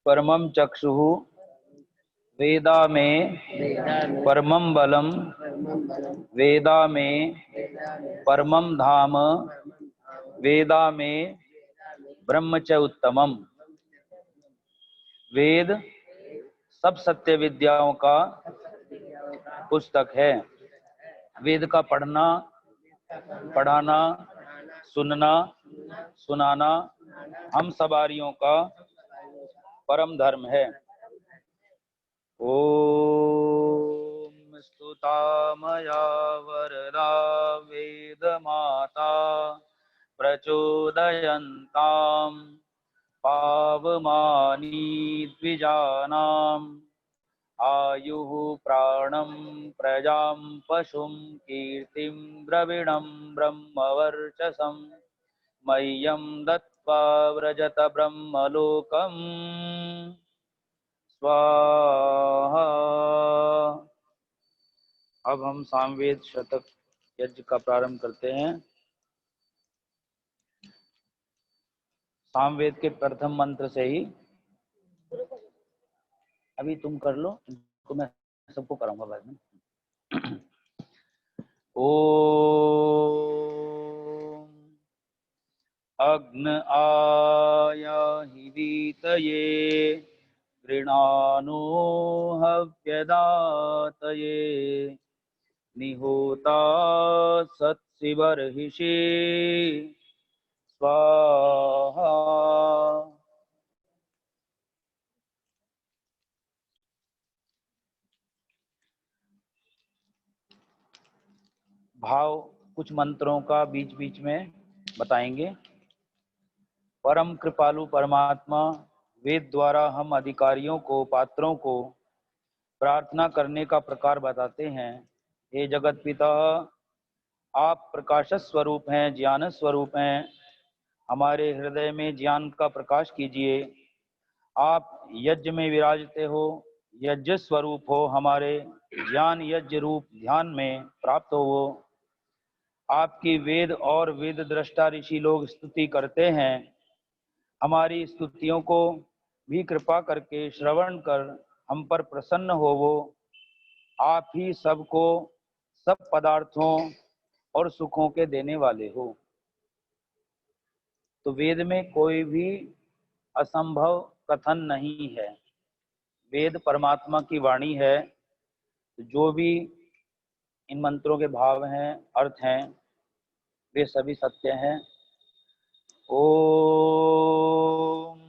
परमं चक्षुः वेदा में परमं बलम वेदा में परमं धाम वेदा में ब्रह्म च उत्तमम। वेद सब सत्य विद्याओं का पुस्तक है। वेद का पढ़ना, पढ़ाना, सुनना, सुनाना हम सवारियों का परम धर्म है। ओम स्तुता मया वरदा वेद माता प्रचोदयन्तां पावमानी द्विजानाम् आयुः प्राणं प्रजां पशुं कीर्तिं द्रविणं ब्रह्मवर्चसं मह्यं दत्त्वा व्रजत ब्रह्मलोकम् स्वाहा। अब हम सामवेद शतक यज्ञ का प्रारंभ करते हैं। सामवेद के प्रथम मंत्र से ही अभी तुम कर लो, तो मैं सबको कराऊंगा बाद में। ओम अग्न आयाहि वीतये गृणानो हव्यदातये निहोता सत्सिवर्हिषि स्वाहा। भाव कुछ मंत्रों का बीच बीच में बताएंगे। परम कृपालु परमात्मा वेद द्वारा हम अधिकारियों को, पात्रों को प्रार्थना करने का प्रकार बताते हैं। हे जगत पिता, आप प्रकाश स्वरूप हैं, ज्ञान स्वरूप हैं। हमारे हृदय में ज्ञान का प्रकाश कीजिए। आप यज्ञ में विराजते हो, यज्ञ स्वरूप हो। हमारे ज्ञान यज्ञ रूप ध्यान में प्राप्त हो। वो आपकी वेद और वेद दृष्टा ऋषि लोग स्तुति करते हैं। हमारी स्तुतियों को भी कृपा करके श्रवण कर हम पर प्रसन्न हो। वो आप ही सबको सब पदार्थों और सुखों के देने वाले हो। तो वेद में कोई भी असंभव कथन नहीं है। वेद परमात्मा की वाणी है। जो भी इन मंत्रों के भाव हैं, अर्थ हैं, वे सभी सत्य हैं। ओम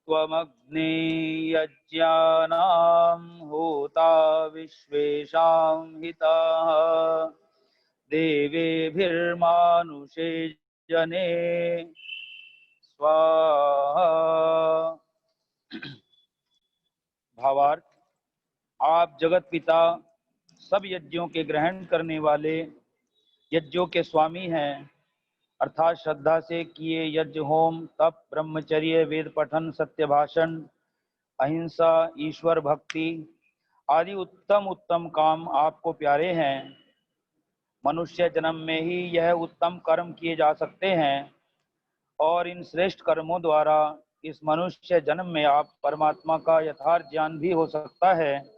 त्वमग्ने यज्ञानां होता विश्वेषां हिताः देवेभिर्मानुषे जने स्वाहा। भावार्थ, आप जगत पिता, सब यज्ञों के ग्रहण करने वाले, यज्ञों के स्वामी हैं। अर्थात श्रद्धा से किए यज्ञ, होम, तप, ब्रह्मचर्य, वेद पठन, सत्य भाषण, अहिंसा, ईश्वर भक्ति आदि उत्तम उत्तम काम आपको प्यारे हैं। मनुष्य जन्म में ही यह उत्तम कर्म किए जा सकते हैं और इन श्रेष्ठ कर्मों द्वारा इस मनुष्य जन्म में आप परमात्मा का यथार्थ ज्ञान भी हो सकता है।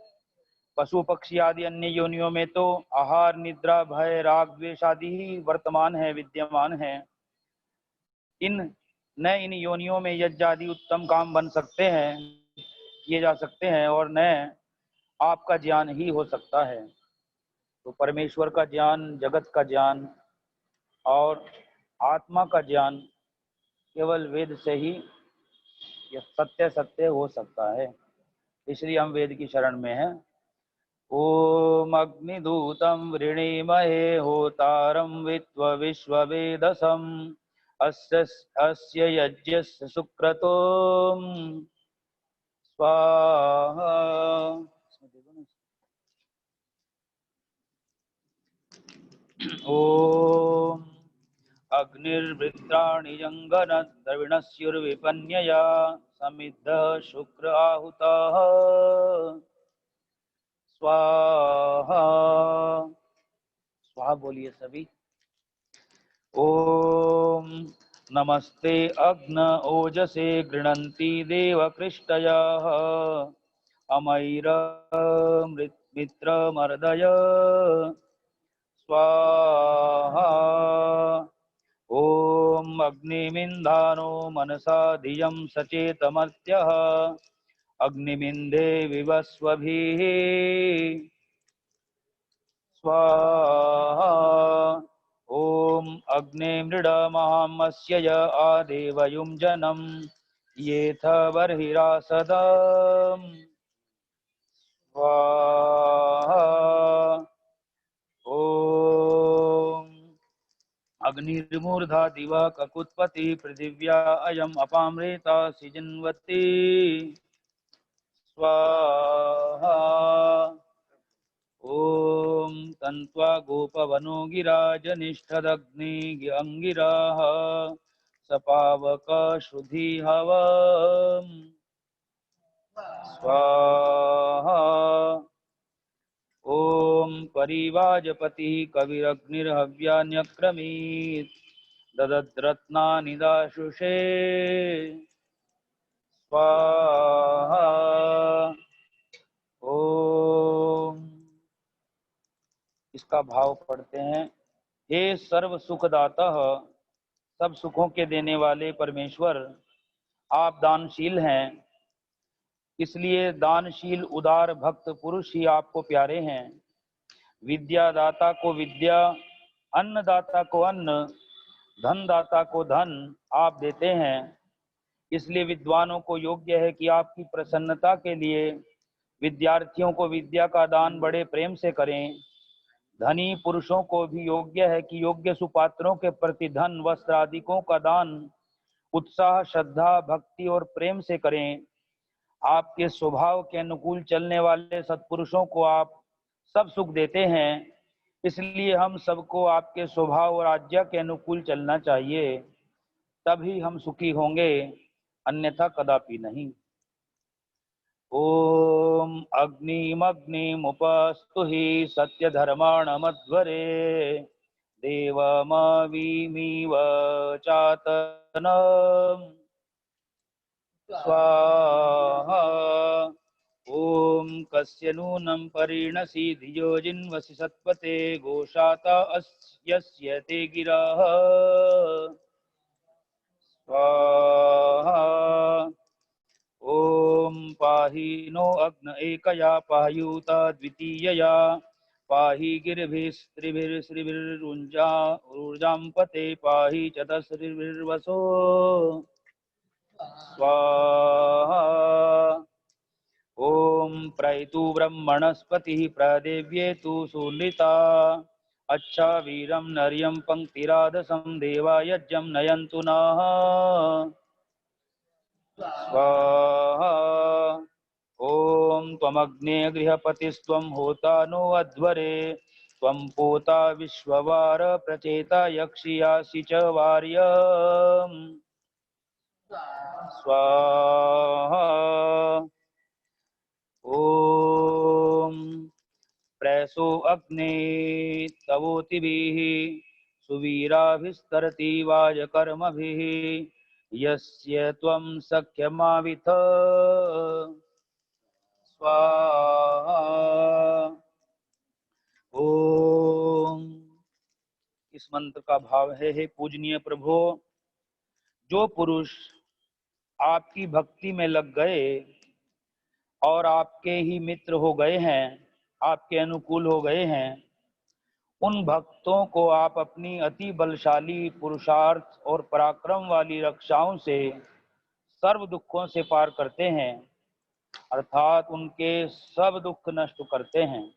पशु पक्षी आदि अन्य योनियों में तो आहार, निद्रा, भय, राग, द्वेष आदि ही वर्तमान है, विद्यमान है। इन योनियों में यज्ञ आदि उत्तम काम बन सकते हैं, किए जा सकते हैं, और न आपका ज्ञान ही हो सकता है। तो परमेश्वर का ज्ञान, जगत का ज्ञान और आत्मा का ज्ञान केवल वेद से ही यह सत्य सत्य हो सकता है। इसलिए हम वेद की शरण में हैं। ओम अग्निदूतम वृणीमहे होतारं वित्व विश्ववेदसम् अस्य यज्ञस्य सुक्रतो स्वाहा। ओम अग्निर्वृत्राणि जंगन द्रविणस्युर्विपन्यया समिद्ध शुक्र आहुतः स्वाहा। स्वाहा बोलिए सभी। ओम नमस्ते अग्न ओजसे गृह्णन्ति देवकृष्टयः अमैरमित्रमर्दय स्वाहा। ॐ अग्निमिन्धानो मनसा धियं सचेतमर्त्यः अग्निमिन्धे विवस्वभिः स्वाहा। ॐ अग्ने मृडमहामस्य य आदेवयुं जनम् येथ बर्हिरासदम् स्वाहा। ॐ अग्निर्मूर्धा दिवा ककुत्पति पृथिव्या अयम् अपामृता सिजन्वती स्वाहा। ॐ तन्त्वा गोपवनो गिराजनिष्ठदग्नि अंगिराः सपावक श्रुधि हवम् स्वाहा। ॐ परिवाजपतिः कविरग्निर्हव्यान्यक्रमीत् ददद्रत्नानि दाशुषे स्वाहा। ओम। इसका भाव पढ़ते हैं। हे सर्व सुखदाता, सब सुखों के देने वाले परमेश्वर, आप दानशील हैं, इसलिए दानशील उदार भक्त पुरुष ही आपको प्यारे हैं। विद्यादाता को विद्या, अन्नदाता को अन्न, धनदाता को धन आप देते हैं। इसलिए विद्वानों को योग्य है कि आपकी प्रसन्नता के लिए विद्यार्थियों को विद्या का दान बड़े प्रेम से करें। धनी पुरुषों को भी योग्य है कि योग्य सुपात्रों के प्रति धन वस्त्र आदिकों का दान उत्साह, श्रद्धा, भक्ति और प्रेम से करें। आपके स्वभाव के अनुकूल चलने वाले सत्पुरुषों को आप सब सुख देते हैं, इसलिए हम सबको आपके स्वभाव और आज्ञा के अनुकूल चलना चाहिए, तभी हम सुखी होंगे, अन्यथा कदापि नहीं। ओम अग्निमग्निमुपस्तुहि सत्यधर्माणमध्वरे देवमवीमिव चातनम् स्वाहा। ओम कस्य नूनं परिणसि धियो जिन्वसि सत्पते गोशाता यस्य ते गिराः स्वाहा। ओम पाहि नो अग्न एकया पायुता द्वितीयया पाहि गिरिभिस्त्रिभिर्श्रीभिर्ऊर्जां पते पाहि चतस्रिभिर्वसो स्वाहा। ओम प्रैतु ब्रह्मणस्पतिः प्रदेव्येतु सुनृता अच्छा वीरं नर्यं पंक्तिरादसं देवा यज्ञं नयन्तु नः स्वाहा। ओम त्वमग्ने गृहपतिस्त्वं होता नो अध्वरे त्वं पोता विश्ववार प्रचेता यक्षियासि च वार्यम् स्वाहा। ओम प्रैसो अग्ने तवोतिभिः सुवीराभिस्तरति वाजकर्मभिः यस्य त्वं सख्यमाविथ स्वाहा। ओम। इस मंत्र का भाव है, हे पूजनीय प्रभु, जो पुरुष आपकी भक्ति में लग गए और आपके ही मित्र हो गए हैं, आपके अनुकूल हो गए हैं, उन भक्तों को आप अपनी अति बलशाली पुरुषार्थ और पराक्रम वाली रक्षाओं से सर्व दुखों से पार करते हैं, अर्थात उनके सब दुख नष्ट करते हैं।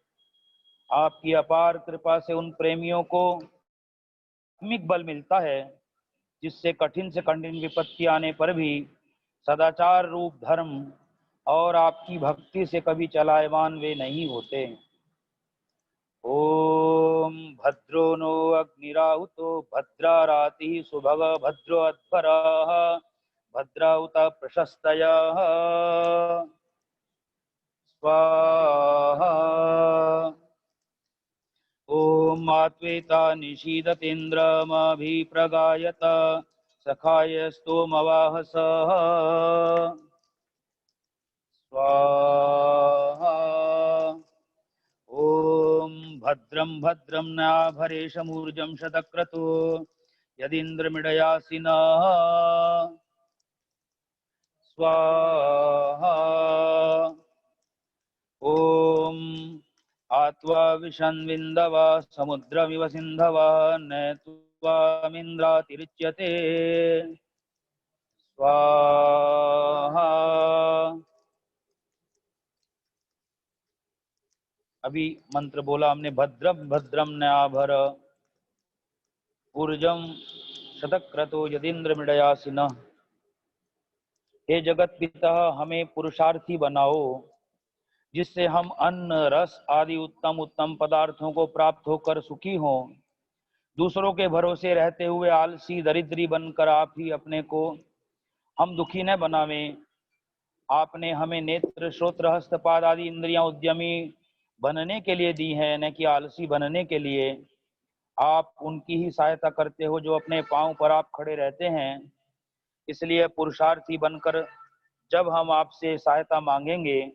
आपकी अपार कृपा से उन प्रेमियों को आत्मिक बल मिलता है, जिससे कठिन से कठिन विपत्ति आने पर भी सदाचार रूप धर्म और आपकी भक्ति से कभी चलायमान वे नहीं होते। ओम भद्रो नो अग्निराहुतो भद्रारातिः सुभग भद्रो अध्वराः भद्राउत प्रशस्तयः स्वाहा। ओम आत्वेता निशीदतेन्द्रमभिप्रगायत सखाय स्तोमवाहसः स्वाहा। ॐ भद्रं भद्रं नाभरेशमूर्जं शतक्रतु यदीन्द्रमिडयासिनः स्वाहा। ॐ आत्वा विषन्विन्दव समुद्रमिव सिन्धव नैत्वामिन्द्रातिरिच्यते स्वाहा। अभी मंत्र बोला हमने, भद्रम भद्रम न्याभर ऊर्जम शतक्रतो यदीन्द्रमिडयासिन। हे जगत पिता, हमें पुरुषार्थी बनाओ जिससे हम अन्न रस आदि उत्तम उत्तम पदार्थों को प्राप्त होकर सुखी हों। दूसरों के भरोसे रहते हुए आलसी दरिद्री बनकर आप ही अपने को हम दुखी न बनावें। आपने हमें नेत्र श्रोत्र हस्तपाद आदि इंद्रियां उद्यमी बनने के लिए दी हैं, न कि आलसी बनने के लिए। आप उनकी ही सहायता करते हो जो अपने पांव पर आप खड़े रहते हैं। इसलिए पुरुषार्थी बनकर जब हम आपसे सहायता मांगेंगे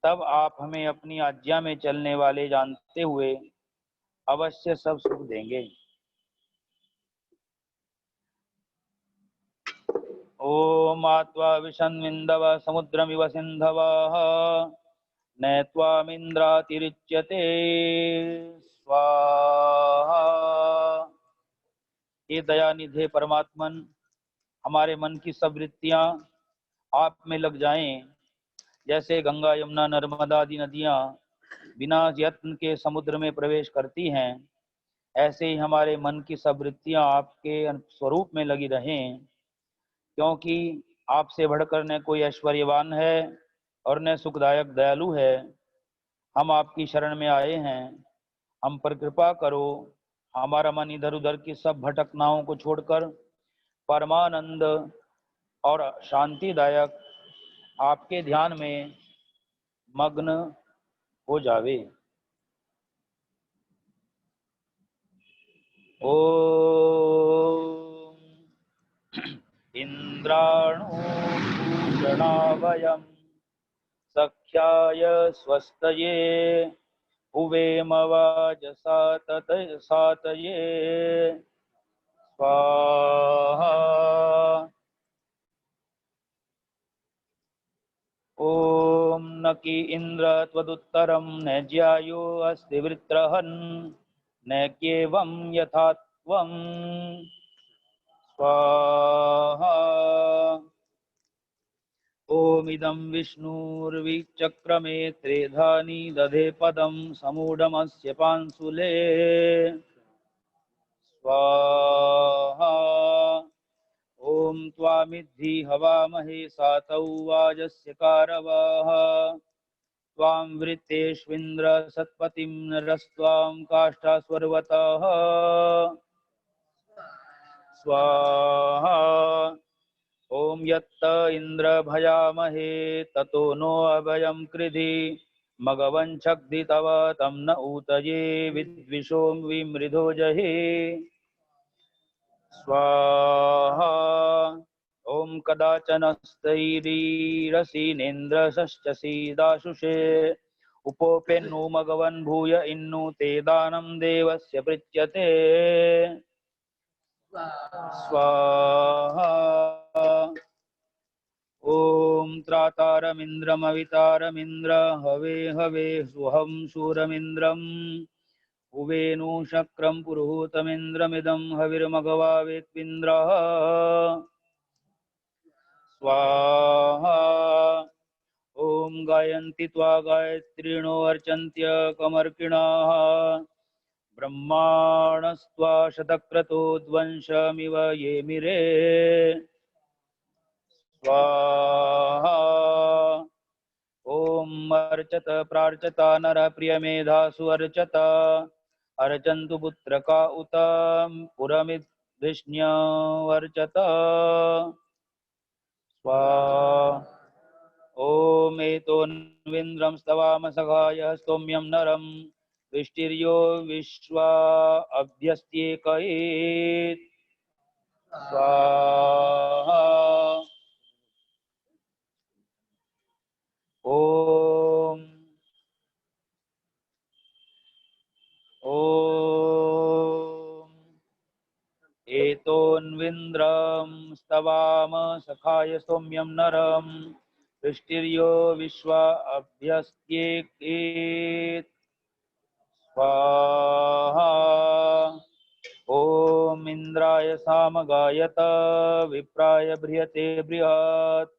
तब आप हमें अपनी आज्ञा में चलने वाले जानते हुए अवश्य सब सुख देंगे। ओम आत्वा विषन्विन्दव समुद्रमिव सिन्धवः नैत्वामिन्द्रातिरिच्यते स्वाहा। ये दयानिधे परमात्मन, हमारे मन की सब वृत्तियां आप में लग जाएं। जैसे गंगा यमुना नर्मदा आदि नदियां बिना यत्न के समुद्र में प्रवेश करती हैं, ऐसे ही हमारे मन की सब वृत्तियां आपके स्वरूप में लगी रहें। क्योंकि आपसे बढ़कर न कोई ऐश्वर्यवान है और न सुखदायक दयालु है। हम आपकी शरण में आए हैं, हम पर कृपा करो। हमारा मन इधर उधर की सब भटकनाओं को छोड़कर परमानंद और शांतिदायक आपके ध्यान में मग्न हो जावे। ओम इंद्राणो भूषणावयम् सख्याय स्वस्तये उवेम वाजसा सातये स्वाहा। ओम नकी इंद्र त्वदुत्तरं न ज्यायो अस्ति वृत्रहन् न केवं यथा त्वं स्वाहा। ओमिदं विष्णुर्विचक्रमे त्रेधानि दधे पदं समूढमस्य पांशुले स्वाहा। ओम त्वामिद्धि हवामहे सातौ वाजस्य कारवाः त्वां वृत्तेष्विन्द्र सत्पतिं नरस्त्वां काष्ठास्वर्वतः स्वाहा। ओम यत्त इंद्र भयामहे ततो नो अभयं कृधि मघवञ्छग्धि तव तं न ऊतये विद्विषो विमृधो जहि स्वाहा। ओम कदाचन स्थैरीरसीनेन्द्रश्चसी दाशुषे उपोपेन्नु मघवन् भूय इन्नु ते दानं देवस्य पृच्यते स्वाहा। ओम त्रातारमिन्द्रमवितारमिन्द्र हवे हवे सुहं शूरमिन्द्रम् उवेनु शक्रं पुरुहूतमिन्द्रमिदं हविर्मघवा वेत्विन्द्रः स्वाहा। ओम गायन्ति त्वा गायत्रीणो अर्चन्त्य कमर्किणाः ब्रह्माणस्त्वा शतक्रतो ध्वंसमिव ये मिरे स्वाहा। ओम अर्चत प्रार्चता नर प्रियमेधासु अर्चत अर्चन्तु पुत्रका उत पुरमिद्धिष्ण्यवर्चत स्वाहा। ओम एतोन्विन्द्रं स्तवाम सखाय स्तोम्यं नरं विष्टिर्यो विश्वा अभ्यस्त्येकयेत् स्वाहा। ओम ओम एतोन्विन्द्रं स्तवाम सखाय सौम्यं नरं दृष्टिर्यो विश्वा अभ्यस्येत् स्वाहा। ओम इंद्राय सामगायत विप्राय बृहते बृहत्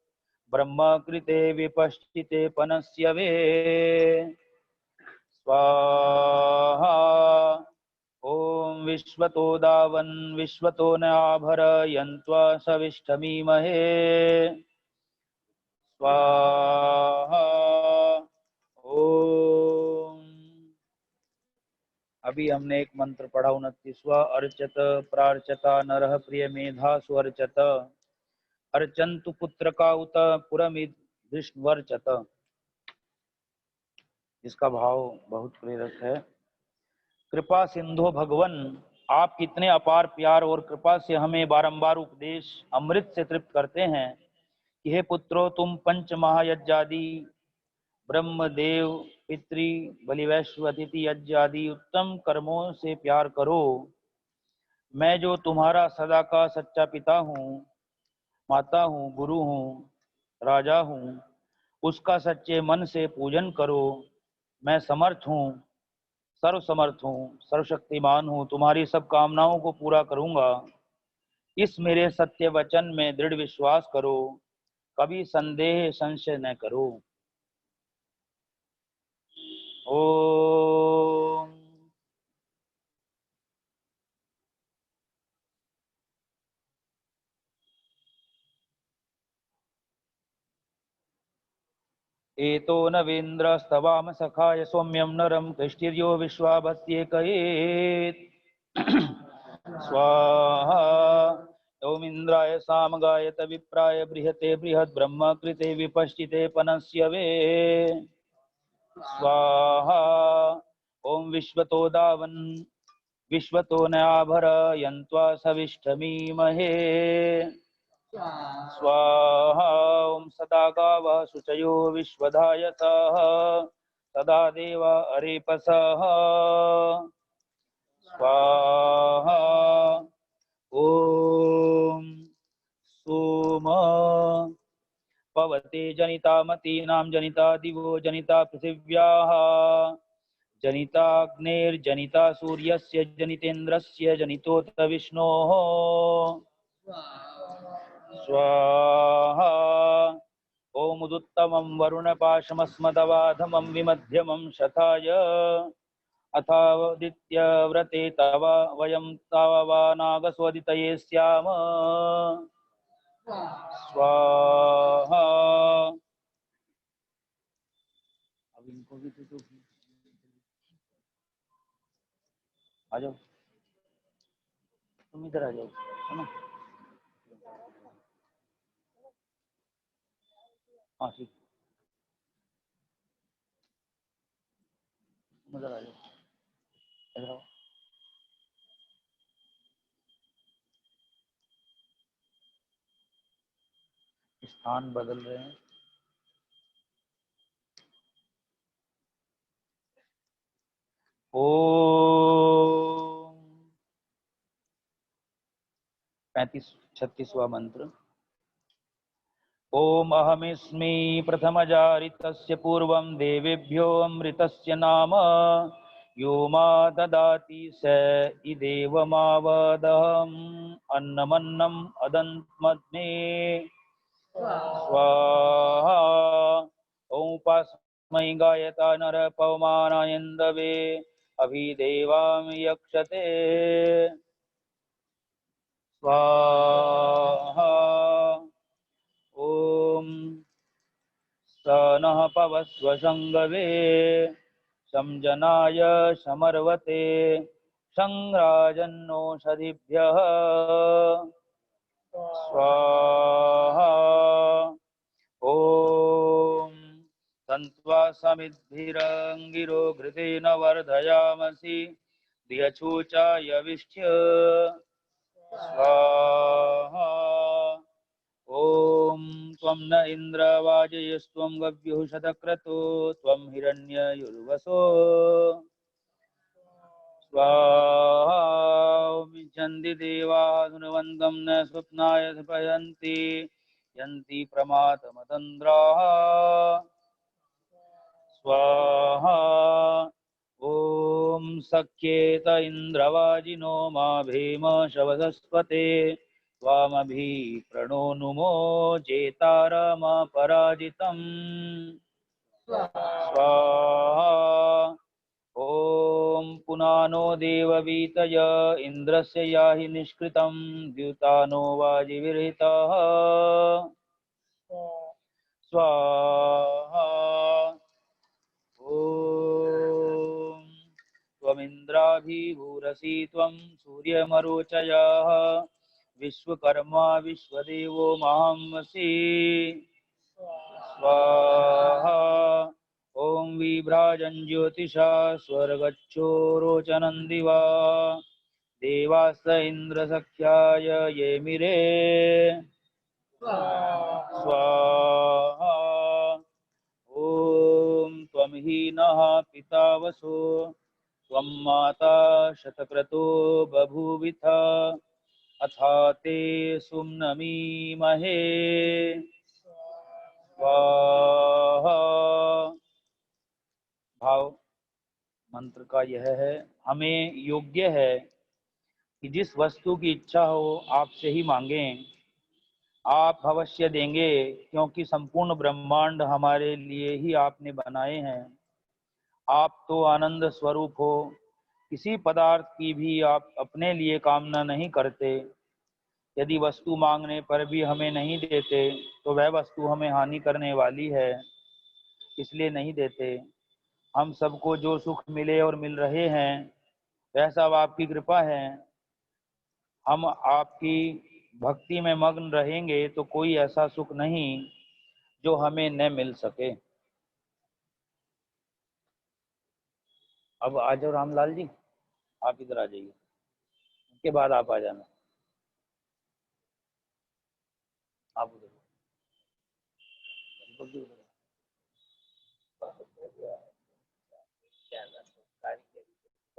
ब्रह्म कृते विपश्चिते पनस्य वे स्वाहा। ओम विश्वतो दावन् विश्वतो न आभरयन्त्वा सविष्ठमीमहे स्वाहा। ओम। अभी हमने एक मंत्र पढ़ा 29वां। अर्चत प्रार्चता नरः प्रिय मेधा सुअर्चत अर्चन्तु पुत्र का उत पुरमिदृष्टवर्चत। इसका भाव बहुत प्रेरक है। कृपा सिंधु भगवन, आप कितने अपार प्यार और कृपा से हमें बारंबार उपदेश अमृत से तृप्त करते हैं कि हे पुत्रो, तुम पंच महायज्ञादि ब्रह्मदेव पितृ बलिवैश्व अतिथि यज्ञ आदि उत्तम कर्मों से प्यार करो। मैं जो तुम्हारा सदा का सच्चा पिता हूँ, माता हूँ, गुरु हूँ, राजा हूँ, उसका सच्चे मन से पूजन करो। मैं समर्थ हूँ, सर्वसमर्थ हूँ, सर्वशक्तिमान हूँ, तुम्हारी सब कामनाओं को पूरा करूंगा। इस मेरे सत्य वचन में दृढ़ विश्वास करो, कभी संदेह संशय न करो। ओम। एतो नवीन्द्रस्तवाम सखाय सौम्यं नरं कृष्टिर्यो विश्वाभस्येकयेत् स्वाहा। ओम इंद्राय सामगायत विप्राय बृहते बृहत् ब्रह्म कृते विपश्चिते पनस्य वे स्वाहा। ओम विश्वतो दावन् विश्वतो न आभरयन्त्वा सविष्ठमीमहे स्वाहा। ओम सदा गावः शुचयो विश्वधायतः सदा देवा अरेपसः स्वाहा। ओम सोम पवते जनिता मतीनां जनिता दिवो जनिता पृथिव्याः जनिताग्नेर्जनिता सूर्यस्य जनितेन्द्रस्य जनितोऽत विष्णोः स्वाहा। ओम उदुत्तमं वरुणपाशमस्मदवाधमं विमध्यमं शताय अथावदित्यव्रते तव वयं तव नागस्वदितये स्याम स्वाहा। अब इनको भी तो आ जाओ, तुम इधर आ जाओ, है ना। हाँ ठीक, तुम इधर आ जाओ, इधर आओ। स्थान बदल रहे हैं। ओम 36वां मंत्र। ओम अहमिस्मि प्रथमजारितस्य पूर्वं देवेभ्यो अमृतस्य नाम यो मा ददाति स इदेवमावदहम् अन्नमन्नम् अदन्त्मध्ने स्वाहा। ओम उपास्मै गायता नर पवमानयन्दवे अभिदेवां यक्षते स्वाहा। ओम स नः पवस्व संगवे समजनाय समर्वते संराजन्नोषधिभ्यः स्वाहा। ओम तन्त्वा समिद्भिरङ्गिरो घृतेन वर्धयामसि धियछूचाय विष्ठ्य स्वाहा। ॐ त्वं न इन्द्र वाजयस्त्वं गव्युः शतक्रतो त्वं हिरण्ययुर्वसो स्वाहा। ॐ यच्छन्ति देवाः धनुवन्तं न स्वप्नाय पयन्ति यन्ति प्रमाथमतन्द्राः स्वाहा। ॐ सख्येत इन्द्रवाजिनो मा भीम शवदस्पते त्वामभि प्रणो नुमो जेतारमा पराजितम् स्वाहा। ॐ पुनानो देववीतय इन्द्रस्य याहि निष्कृतं द्युतानो वाजिविरहितः स्वाहा। ॐ त्वमिन्द्राभिभूरसि त्वं सूर्यमरोचयः विश्वकर्मा विश्वदेवो महामसि स्वाहा। ॐ विभ्राजन् ज्योतिषा स्वर्गच्छोरोचनं दिवा देवास इन्द्रसख्याय ये मिरे स्वाहा। ॐ त्वं हीनः पिता वसो त्वं माता शतक्रतो बभूविथ अथा ते सुम्नमीमहे स्वाहा। भाव मंत्र का यह है, हमें योग्य है कि जिस वस्तु की इच्छा हो आपसे ही मांगें, आप अवश्य देंगे, क्योंकि संपूर्ण ब्रह्मांड हमारे लिए ही आपने बनाए हैं। आप तो आनंद स्वरूप हो, किसी पदार्थ की भी आप अपने लिए कामना नहीं करते। यदि वस्तु मांगने पर भी हमें नहीं देते तो वह वस्तु हमें हानि करने वाली है, इसलिए नहीं देते। हम सबको जो सुख मिले और मिल रहे हैं वह सब आपकी कृपा है। हम आपकी भक्ति में मग्न रहेंगे तो कोई ऐसा सुख नहीं जो हमें न मिल सके। अब आ जाओ रामलाल जी, आप इधर आ जाइए, उसके बाद आप आ जाना। आप उधर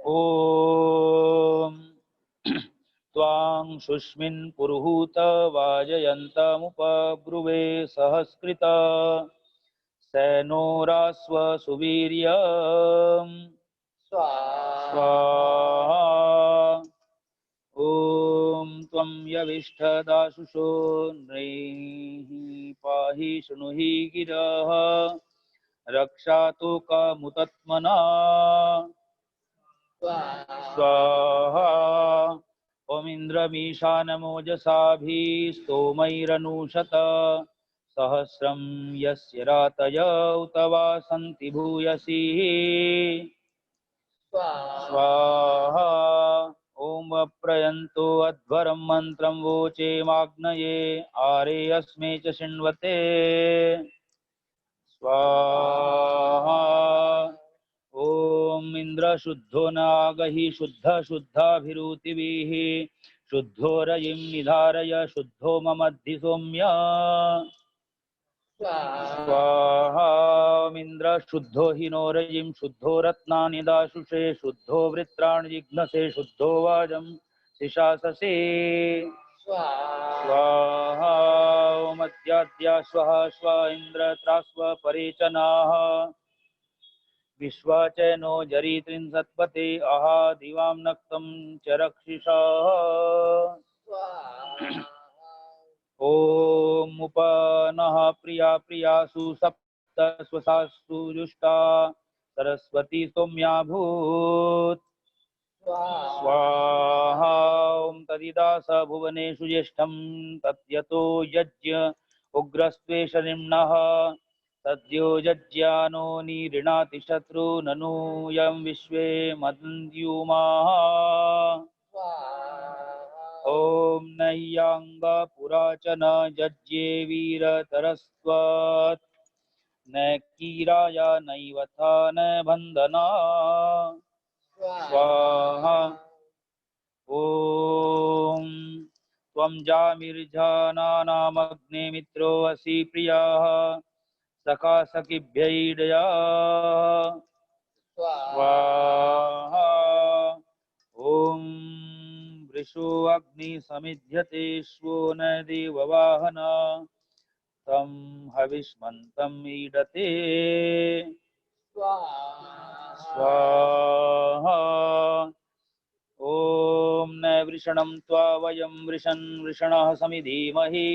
ओम त्वां शुष्मिन् पुरुहूत वाजयन्तमुपब्रुवे सहस्कृत सैनोरास्व सुवीर्यम् स्वाहा। ॐ त्वं यविष्ठदाशुषो नृः पाहि शृणुहि गिरः रक्षातु कामुतत्मना स्वाहा। ॐ इन्द्रमीशानमोजसाभिस्तोमैरनुषत सहस्रं यस्य रातय उत वा सन्ति भूयसी स्वाहा। ॐ अप्रयन्तो अध्वरं मन्त्रं वोचेमाग्नये आरे अस्मे च शृण्वते स्वाहा। ॐ इन्द्रशुद्धो नागहि शुद्ध शुद्धाभिरुतिभिः शुद्धो रयिं निधारय शुद्धो ममद्धि सौम्य स्वाहा। इन्द्र शुद्धो हिनो रयिं शुद्धो रत्नानि दाशुषे शुद्धो वृत्राणि जिघ्नसे शुद्धो वाजं शिशाससे स्वाहा। ॐ अद्याद्या स्वः स्व इन्द्र त्रास्व परेचनाः विश्वाचैनो जरीत्रिंसत्पते अहा दिवां नक्तं च रक्षिषः ॐ उपनः प्रिया प्रियासु सप्त स्वसासु जुष्टा सरस्वती सौम्याभूत् स्वाहा। ॐ तदिदास भुवनेषु ज्येष्ठं तत्यतो यज्ञ उग्रस्त्वेषनिम्नः सद्यो यज्ञानो निऋणाति शत्रुननुयं विश्वे मदन्त्युमाः ॐ नह्याङ्ग पुराचन यज्ञे वीरतरस्त्वत् न कीराय नैवथा न बन्धना स्वाहा। ॐ त्वं जामिर्जानानामग्ने मित्रो असि प्रियाः सखा सखिभ्यैडया स्वाहा ॐ वृषो अग्नि समिध्यते श्वो न देववाहन तं हविष्मन्तं ईडते स्वाहा ॐ न वृषणं त्वा वयं वृषन् वृषणः समिधीमहि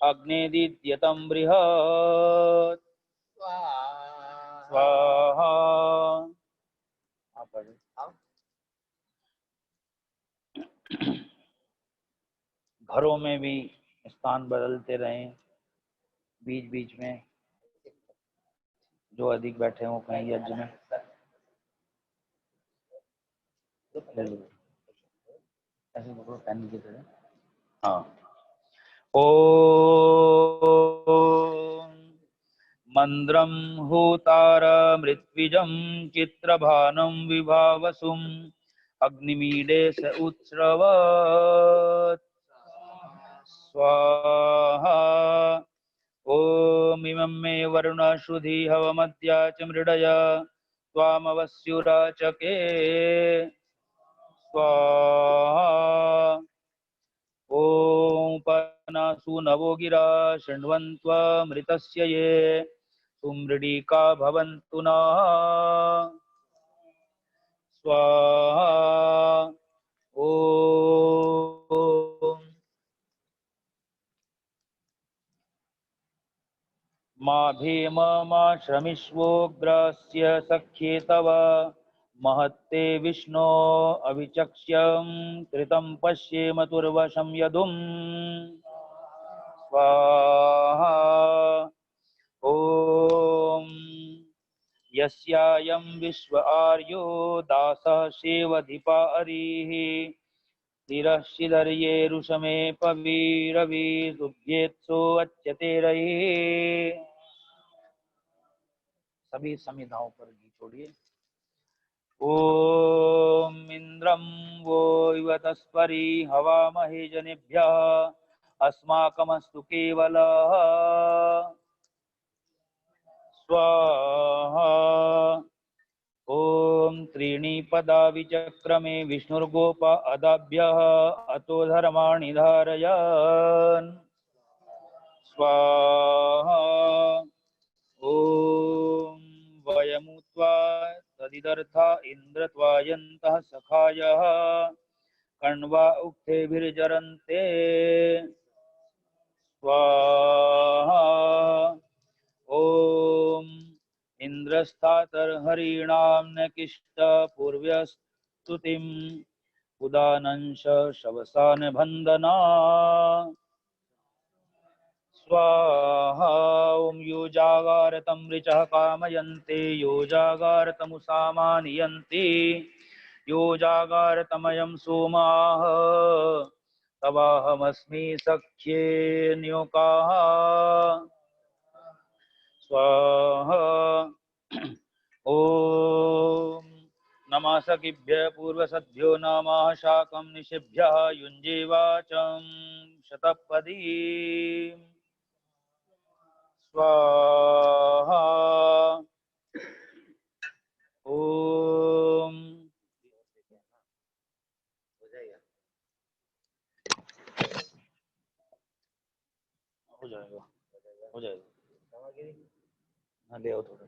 अग्ने दीद्यतं बृहत् स्वाहा। घरों में भी स्थान बदलते रहें, बीच बीच में जो अधिक बैठे हों कहीं यज्ञ में। ऐसे पकड़ो पेन की तरह। हाँ। ओम मंद्रम होतारमृत्विजं चित्रभानं विभावसुं अग्निमीडे स उत्स्रवत् स्वाहा। ओम इमं मे वरुणश्रुधि हवमद्या च मृडय त्वामवस्युराचके स्वाहा। ॐ पनासु नवो गिरा शृण्वन्त्वमृतस्य ये सुमृडीका भवन्तु नः स्वाहा। ॐ मा भीम मा श्रमिष्वोग्रस्य सख्ये तव महत्ते विष्णो अविचक्ष्यं कृतं पश्येम तुर्वशं यदुं स्वाहा। ॐ यस्यायं विश्व आर्यो दासः सेवधिपा अरिः तिरश्चिदर्ये रुषमे पवीरवि सुभ्येत्सो अच्छते रहि। सभी संविधाओं पर घी छोड़िए। ओम इंद्रं वो इव तस्परि हवामहे जनेभ्यः अस्माकमस्तु केवलः स्वाहा। ओम त्रीणि पदा विचक्रमे विष्णुर्गोप अदाभ्यः अतो धर्माणि धारयन् स्वाहा। ओम वयमुत्वा तदिदर्था इन्द्रत्वायन्तः सखायः कण्वा उक्थेभिर्जरन्ते स्वाहा। ॐ इन्द्रस्तातर्हरीणां न किष्ट पूर्व्यस्तुतिम् उदानंश शवसान बन्धना स्वाहा। ॐ यो जागारतं ऋचः कामयन्ते यो जागारतमुसामानियन्ते यो जागारतमयं सोमाः तवाहमस्मि सख्ये न्योकाः स्वाहा। ॐ नमः सखिभ्यः पूर्वसद्भ्यो नमः शाकं निशिभ्यः युञ्जे वाचं शतपदी स्वाहा। ओम हो जाएगा हो जाएगा। हाँ ले आओ थोड़ा।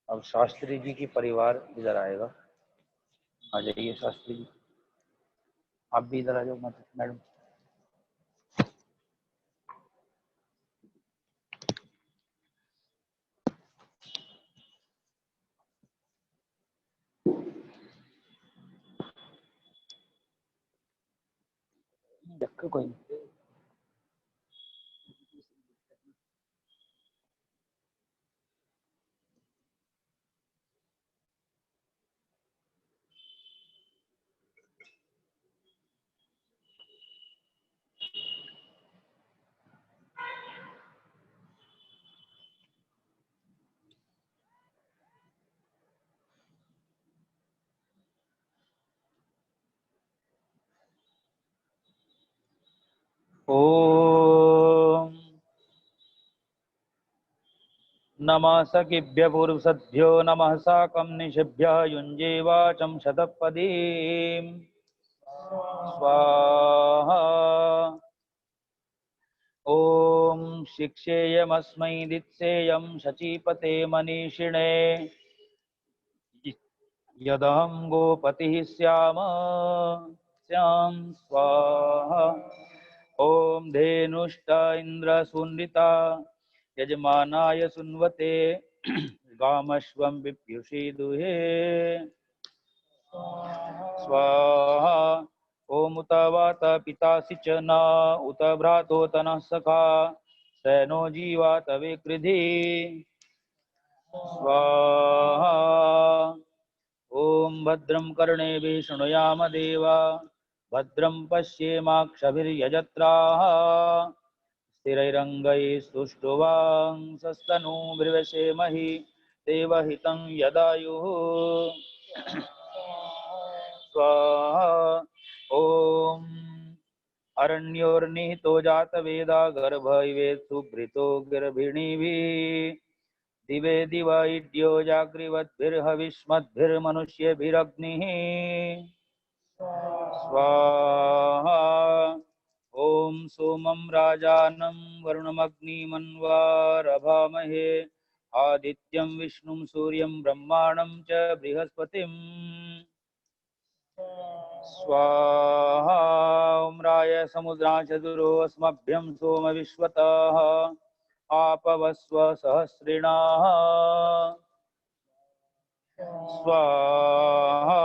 अब शास्त्री जी की परिवार इधर आएगा। आ जाइए शास्त्री जी, आप भी इधर आ जाओ मैडम। देखो कोई नहीं। ओम नमः सखिभ्य पूर्वसद्भ्यो नमः साकं निशिभ्य युञ्जे वाचं शतपदीं स्वाहा। ॐ शिक्षेयमस्मै दित्सेयं शचीपते मनीषिणे यदहं गोपतिः स्याम स्वाहा। ॐ धेनुष्ट इन्द्रसून्दिता यजमानाय सुन्वते गामश्वं विप्युषी दुहे स्वाहा। ॐ उत वात पितासि च न उत भ्रातोतनः सखा सैनो जीवात विकृधि स्वाहा। ॐ भद्रं कर्णेभिः शृणुयाम देवा भद्रं पश्येमाक्षभिर्यजत्राः स्थिरैरङ्गैः स्तुष्टुवांसस्तनूभिर्व्यसेमहि देवहितं यदायुः स्वाहा। ॐ अरण्योर्निहितो जातवेदा गर्भ इवेत्सु भृतो गर्भिणीभिः दिवे दिवा इड्यो जागृवद्भिर्हविष्मद्भिर्मनुष्यभिरग्निः स्वाहा। ॐ सोमं राजानं वरुणमग्निमन्वारभामहे आदित्यं विष्णुं सूर्यं ब्रह्माणं च बृहस्पतिं स्वाहा। ॐ राय समुद्रां चतुरो अस्मभ्यं सोम विश्वतः आपवस्व सहस्रिणाः स्वाहा।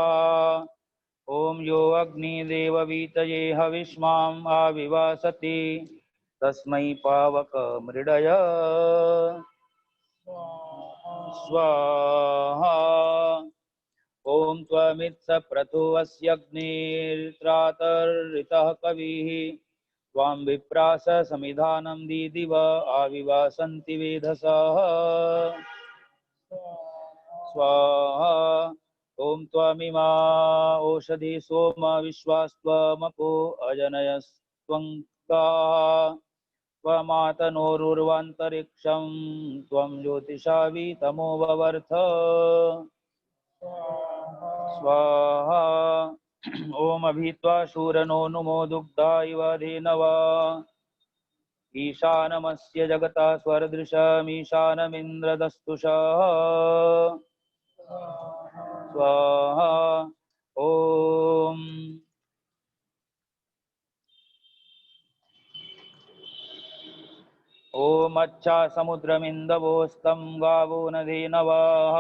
ॐ यो अग्निदेववीतये हविष्माम् आविवासति तस्मै पावक मृडय स्वाहा। ॐ त्वमित्स प्रथो अस्यग्निर्त्रातर्ऋतः कविः त्वां विप्रास समिधानं दीदिव आविवासन्ति वेधसः स्वाहा। ॐ त्वमिमा ओषधि सोम विश्वास्त्वमपो अजनयस्त्वं गाः त्वमातनोरुर्वान्तरिक्षं त्वं ज्योतिषावितमो ववर्थ स्वाहा। ॐ अभित्वा शूरनो नुमो दुग्धा इव धेनवा ईशानमस्य जगता स्वरदृशमीशानमिन्द्रदस्तुषः स्वाहा। ॐ ॐ अच्छा समुद्रमिन्दवोस्तं गावो न धेनवाः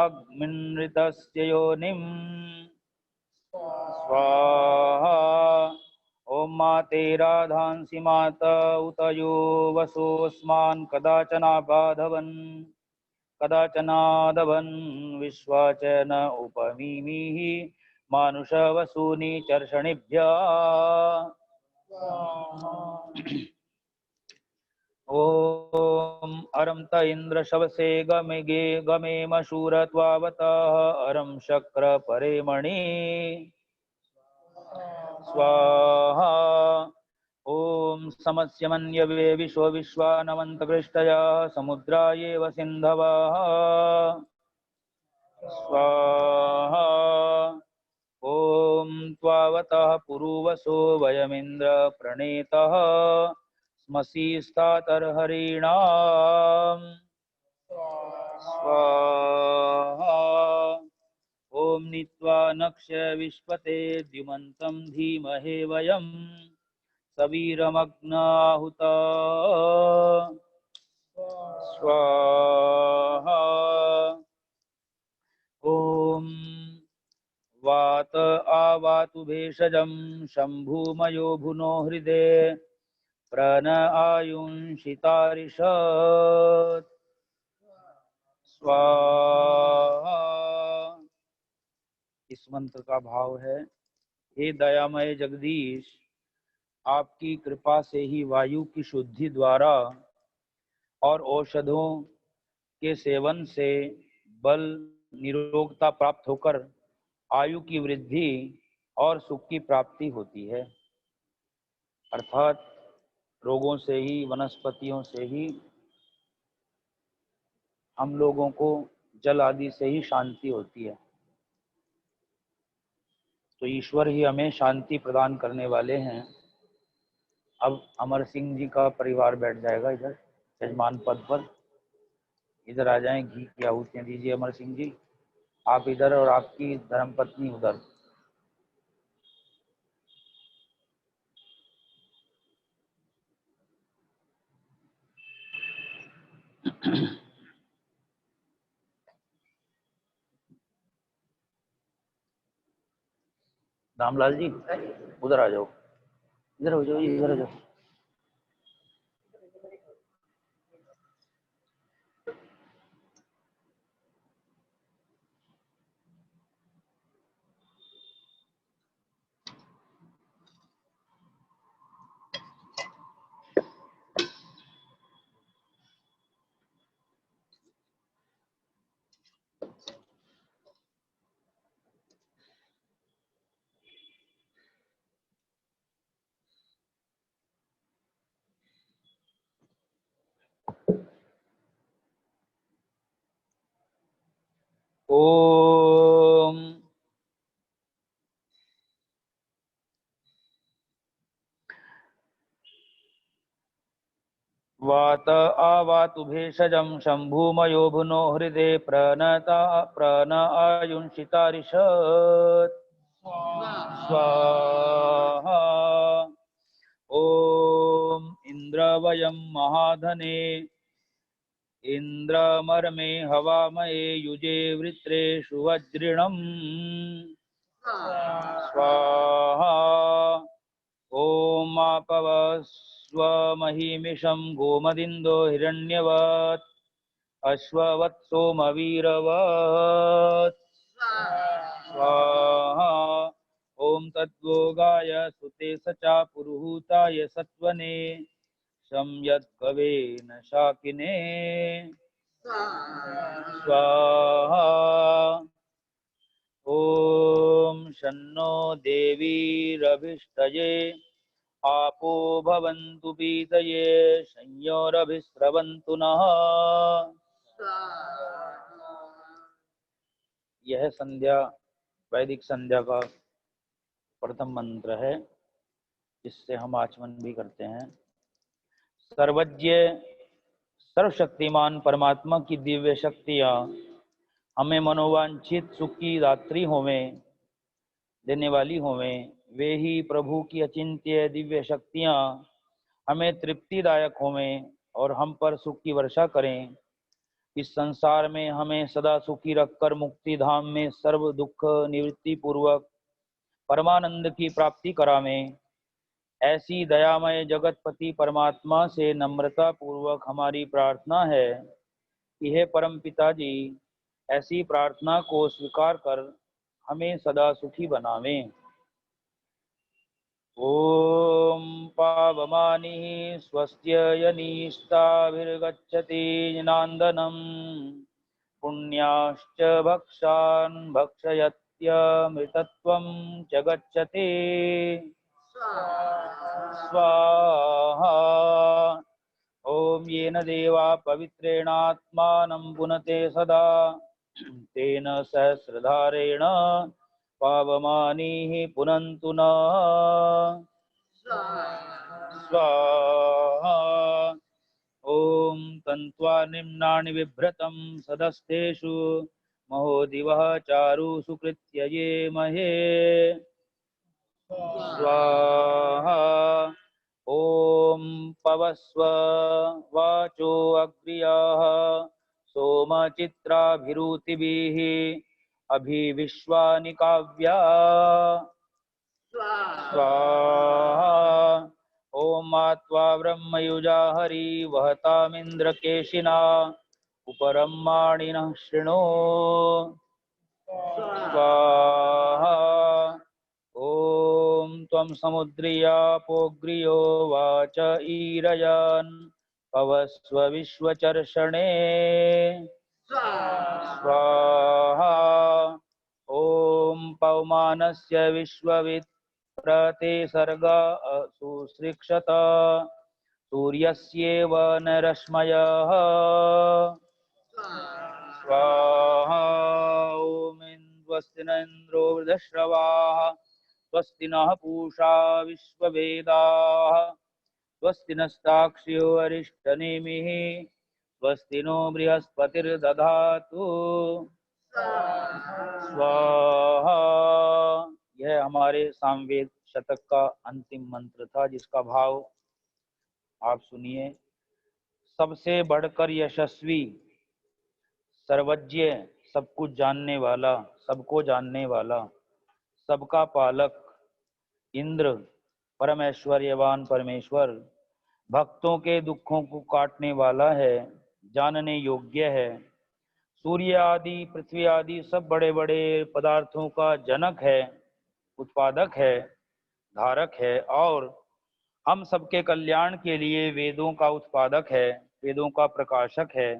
अग्निनृतस्य योनिं स्वाहा। ॐ माते राधांसि माता उत यो वसोऽस्मान् कदाचनादवन् विश्वा च न उपमीमीः मानुषवसूनि चर्षणिभ्यः ॐ अरं त इन्द्र शवसे गमेम शूर त्वावतः अरं शक्र परेमणि स्वाहा। ॐ समस्य मन्यवे विश्व विश्वानवन्तकृष्टया समुद्रा एव सिन्धवः स्वाहा। ॐ त्वावतः पुरुवसो वयमिन्द्र प्रणेतः स्मसि स्तातर्हरीणां स्वाहा। ॐ नीत्वा नक्ष्य विश्वते द्युमन्तं धीमहि वयं सवीरमग्नाहुत स्वाहा। ॐ वात आवातु भेषजं शम्भुमयो भुनो हृदे प्रण आयुंशितारिषत् स्वाहा। इस मंत्र का भाव है, हे दयामय जगदीश, आपकी कृपा से ही वायु की शुद्धि द्वारा और औषधों के सेवन से बल निरोगता प्राप्त होकर आयु की वृद्धि और सुख की प्राप्ति होती है। अर्थात रोगों से ही, वनस्पतियों से ही, हम लोगों को जल आदि से ही शांति होती है। तो ईश्वर ही हमें शांति प्रदान करने वाले हैं। अब अमर सिंह जी का परिवार बैठ जाएगा इधर यजमान पद पर। इधर आ जाएं, घी की आहुतियां दीजिए अमर सिंह जी। आप इधर और आपकी धर्मपत्नी उधर। रामलाल जी उधर आ जाओ, इधर हो जाओ, इधर आ जाओ। ओम वात आवातु भेषजं शंभुमयो भुनो हृदे प्रणता प्रण आयुंशितारिषत् स्वाहा। ओम इंद्रवयं महाधने इंद्रमर्मे हवामये युजे वृत्रेषु वज्रिणम् स्वाहा। ओम आपव स्वमहिमिषं गोमदिन्दो हिरण्यवत् अश्ववत् सोमवीरवत् स्वाहा। ओम तद्वोगाय सुते सचा पुरुहूताय सत्वने संयद्भवेन शाकिने स्वाहा। ओम शन्नो देवीरभिष्टये आपो भवन्तु पीतये संयोरभिस्रवन्तु नः। यह संध्या वैदिक संध्या का प्रथम मंत्र है, जिससे हम आचमन भी करते हैं। सर्वज्ञ सर्वशक्तिमान परमात्मा की दिव्य शक्तियाँ हमें मनोवांछित सुख की दात्री होवें, देने वाली होवें। वे ही प्रभु की अचिंत्य दिव्य शक्तियाँ हमें तृप्तिदायक होवें और हम पर सुख की वर्षा करें। इस संसार में हमें सदा सुखी रखकर मुक्ति धाम में सर्व दुख निवृत्ति पूर्वक परमानंद की प्राप्ति करावें। ऐसी दयामय जगतपति परमात्मा से नम्रता पूर्वक हमारी प्रार्थना है कि हे परम पिताजी, ऐसी प्रार्थना को स्वीकार कर हमें सदा सुखी बनावें। ओम पावमानि स्वस्य यनिष्ठाभिर्गच्छति नान्दनम् पुण्याश्च भक्षान् भक्षयत्यमृतत्वं च गच्छति स्वाहा। ओम येन देवा पवित्रेणात्मानं पुनते सदा तेन सहस्रधारेण पावमानि पुनन्तु नः स्वाहा। ओम तन्त्वा निम्नानि बिभ्रतं सदस्तेषु महोदिवः चारु सुकृत्य ये महे स्वाहा। ओम पवस्व वाचो अग्र्याः सोमचित्राभिरुतिभिः अभिविश्वानि काव्या स्वाहा। ओम मात्वा ब्रह्मयुजा हरि वहतामिन्द्रकेशिना उपरं माणिनः शृणु स्वाहा। ओम त्वं समुद्रियापोग्रियो वाच ईरयान् पवस्व विश्वचर्षणे स्वाहा। ओम पवमानस्य विश्ववित् प्रते सर्ग सुसृक्षत सूर्यस्येव न रश्मयः स्वाहा ॐ स्वस्ति न इन्द्रो वृद्धश्रवाः स्वस्ति नः पूषा विश्ववेदाः स्वस्ति नस्ताक्ष्यो अरिष्टनेमिः स्वस्ति नो बृहस्पतिर्दधातु स्वाहा। यह हमारे सामवेद शतक का अंतिम मंत्र था, जिसका भाव आप सुनिए। सबसे बढ़कर यशस्वी, सर्वज्ञ, सब कुछ जानने वाला, सबको जानने वाला, सबका पालक इंद्र, परमेश्वर्यवान परमेश्वर, भक्तों के दुखों को काटने वाला है, जानने योग्य है। सूर्य आदि, पृथ्वी आदि सब बड़े बड़े पदार्थों का जनक है, उत्पादक है, धारक है, और हम सबके कल्याण के लिए वेदों का उत्पादक है, वेदों का प्रकाशक है।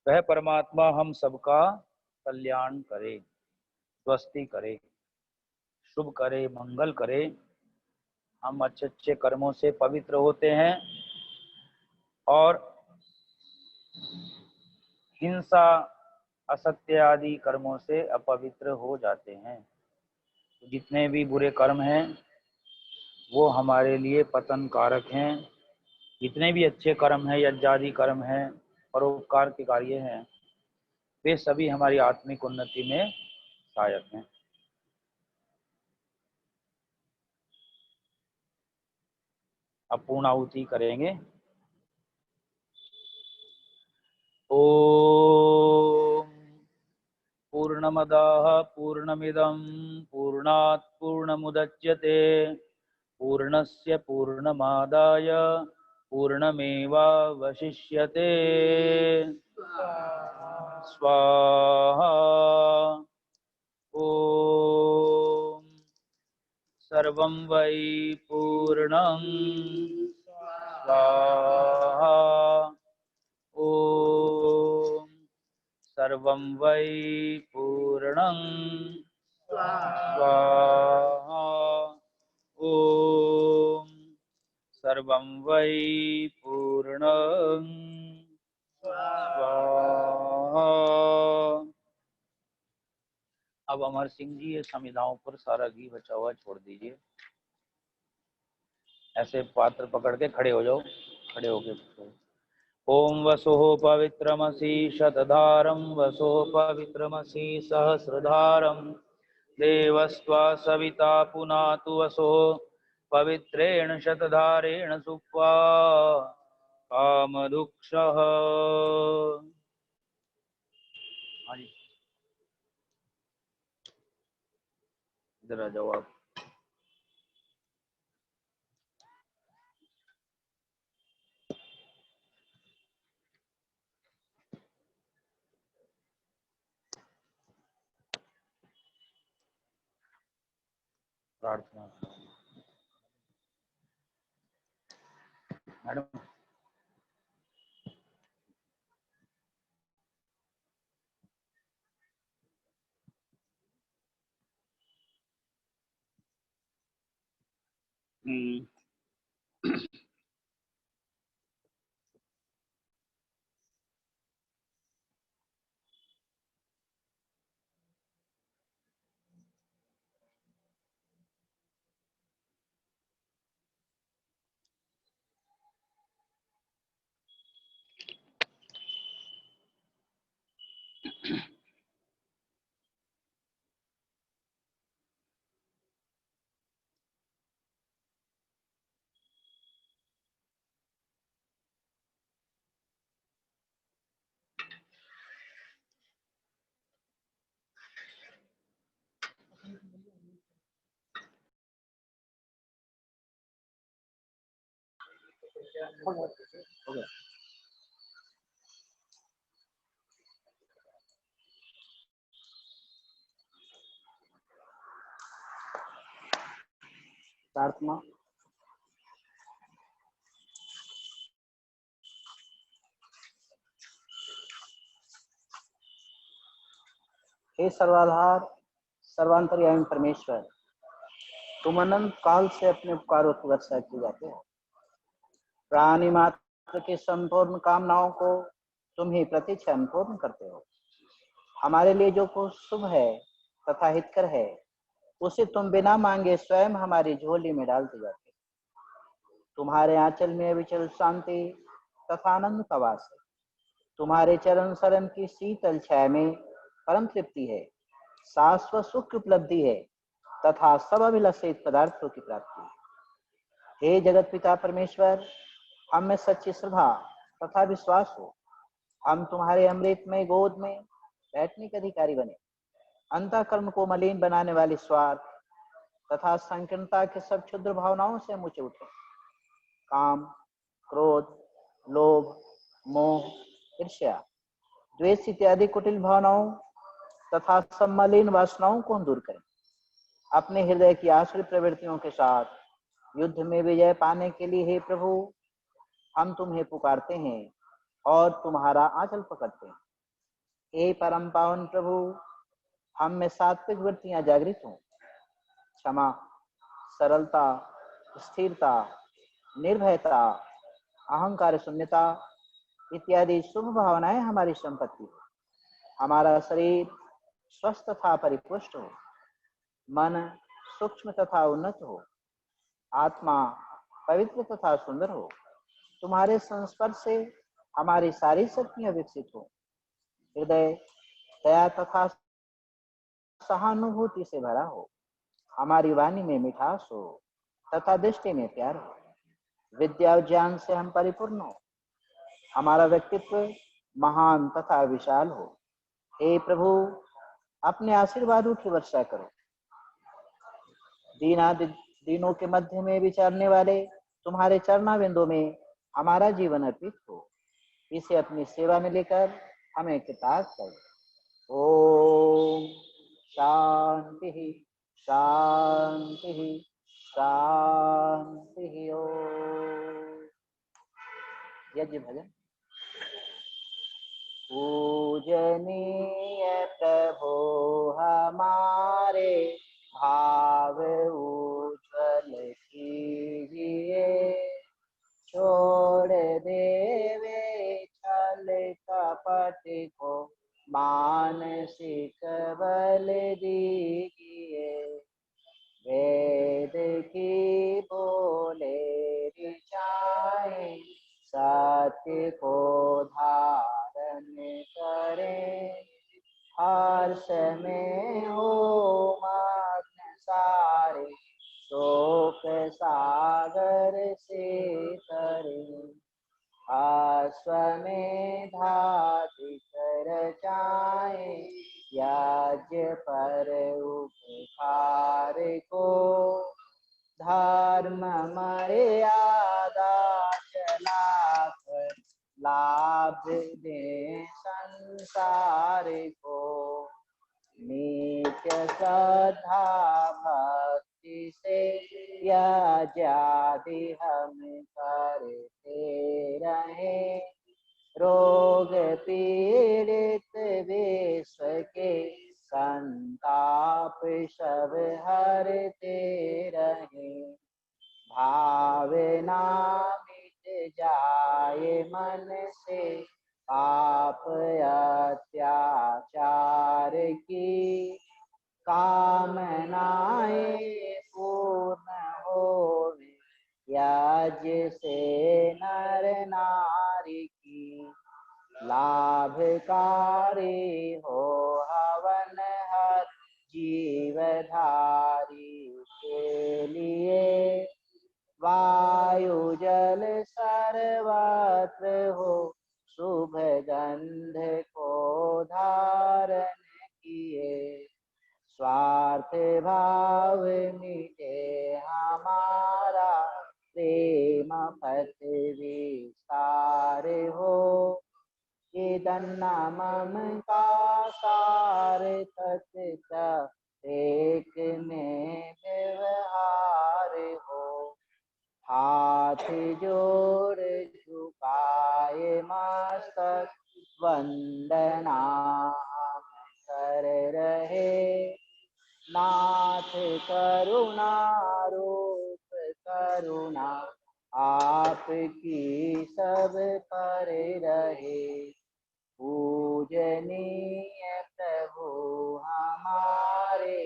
वह परमात्मा हम सबका कल्याण करे, स्वस्ति करे, शुभ करे, मंगल करे। हम अच्छे अच्छे कर्मों से पवित्र होते हैं और हिंसा, असत्य आदि कर्मों से अपवित्र हो जाते हैं। तो जितने भी बुरे कर्म हैं वो हमारे लिए पतन कारक हैं। जितने भी अच्छे कर्म हैं, यज्ञादि कर्म हैं, परोपकार के कार्य हैं, वे सभी हमारी आत्मिक उन्नति में सहायक हैं। अब पूर्ण आहुति करेंगे। ओम पूर्णमदः पूर्णमिदं पूर्णात् पूर्णमुदच्यते पूर्णस्य पूर्णमादाय पूर्णमेवावशिष्यते। स्वाहा। ओम सर्वं वै पूर्णं स्वाहा। ओम सर्वं वै पूर्णं स्वाहा। ओम सर्वं वै पूर्णं स्वाहा। अब अमर सिंह जी, ये समिधाओं पर सारा घी बचा हुआ छोड़ दीजिए। ऐसे पात्र पकड़ के खड़े हो जाओ, खड़े होके ओम वसुः पवित्रमसि शतधारं वसुः पवित्रमसि सहस्रधारं देवस्त्वा सविता पुनातु वसुः पवित्रेण शतधारेण सुप्वा कामदुक्षः। इधर आ जाओ आप। प्रार्थना मैडम। प्रार्थना। हे सर्वाधार सर्वांतर्यामी परमेश्वर, तुम अनंत काल से अपने उपकारों की वर्षा की जाते हो। प्राणी मात्र की संपूर्ण कामनाओं को तुम ही प्रतिक्षण पूर्ण करते हो। हमारे लिए जो कुछ शुभ है तथा हितकर है उसे तुम बिना मांगे स्वयं हमारी झोली में डालते जाते हो। तुम्हारे आंचल में अविचल शांति तथा आनंद का वास है। तुम्हारे चरण शरण की शीतल छाया में परम तृप्ति है, शाश्वत सुख की उपलब्धि है तथा सब अभिलषित पदार्थों की प्राप्ति है। हे जगत पिता परमेश्वर, हम में सच्ची श्रद्धा तथा विश्वास हो। हम तुम्हारे अमृतमय गोद में बैठने के अधिकारी बने। अंतःकरण को मलिन बनाने वाली स्वार्थ तथा संकीर्णता के सब क्षुद्र भावनाओं से मुझे उठे। काम, क्रोध, लोभ, मोह, ईर्ष्या, द्वेष इत्यादि कुटिल भावनाओं तथा सब मलिन वासनाओं को हम दूर करें। अपने हृदय की आसुरी प्रवृत्तियों के साथ युद्ध में विजय पाने के लिए हे प्रभु हम तुम्हें पुकारते हैं और तुम्हारा आंचल पकड़ते हैं। हे परम पावन प्रभु, हम में सात्विक वृत्तियां जागृत हों। क्षमा, सरलता, स्थिरता, निर्भयता, अहंकार शून्यता इत्यादि शुभ भावनाएं हमारी संपत्ति हो। हमारा शरीर स्वस्थ तथा परिपुष्ट हो, मन सूक्ष्म तथा उन्नत हो, आत्मा पवित्र तथा सुंदर हो। तुम्हारे संस्पर्श से हमारी सारी शक्तियां विकसित हो। हृदय दया तथा सहानुभूति से भरा हो। हमारी वाणी में मिठास हो तथा दृष्टि में प्यार हो। विद्या और ज्ञान से हम परिपूर्ण हो। हमारा व्यक्तित्व महान तथा विशाल हो। हे प्रभु, अपने आशीर्वादों की वर्षा करो। दीनों के मध्य में विचरने वाले तुम्हारे चरणाविंदों में हमारा जीवन अर्पित हो। इसे अपनी सेवा में लेकर हमें कृतार्थ करो। ओम शांति शांति शांति। ओम। यज्ञ भजन। पूजनीय प्रभु हमारे भाव उज्ज्वल कीजिए। छोड़ देवे छल कपट को मानसिक बल दीजिए। वेद की बोले ऋचाएं सत्य को धारण करें। हर्ष में हो मग्न सारे शोक सागर से तरें। अश्वमेधाधिक रचाएं यज्ञ पर उपकार को। धर्म मर्यादा चलाकर लाभ दे संसार को। नित्य श्रद्धा भक्ति से यज्ञादि हम करते रहे। रोग पीड़ित विश्व के संताप सब हरते रहे। भावना मिट जाए मन से पाप अत्याचार की। कामनाएं पूर्ण होवे यज्ञ से नर नारी की। लाभकारी हो हवन हर जीवधारी के लिए। वायु जल सर्वत्र हो शुभ गंध को धारण किए। स्वार्थ भाव मिटे हमारा प्रेम पथ विस्तार हो। ये दन्ना मम का सार तत्त एक में व्यवहार हो। हाथ जोड़ झुकाए मस्तक वंदना कर रहे। नाथ करुणा करुणा आपकी सब पर रहे। पूजनीय प्रभु हमारे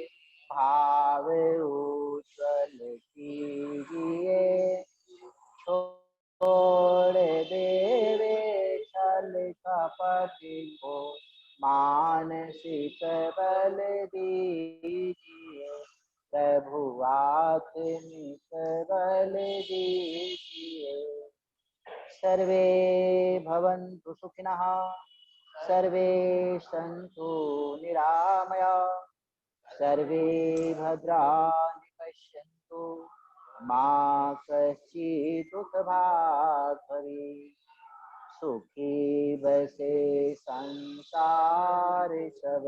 भाव उज्ज्वल कीजिए। छोड़ देवे छल कपट को मानसिक बल दीजिए। प्रभु आत्मिक बल दीजिए। सर्वे भवन्तु सुखिनः, सर्वे सन्तु निरामया, सर्वे भद्राणि पश्यन्तु, मा कश्चित् दुःखभाग् भवेत्। सुखी बसे संसार सब,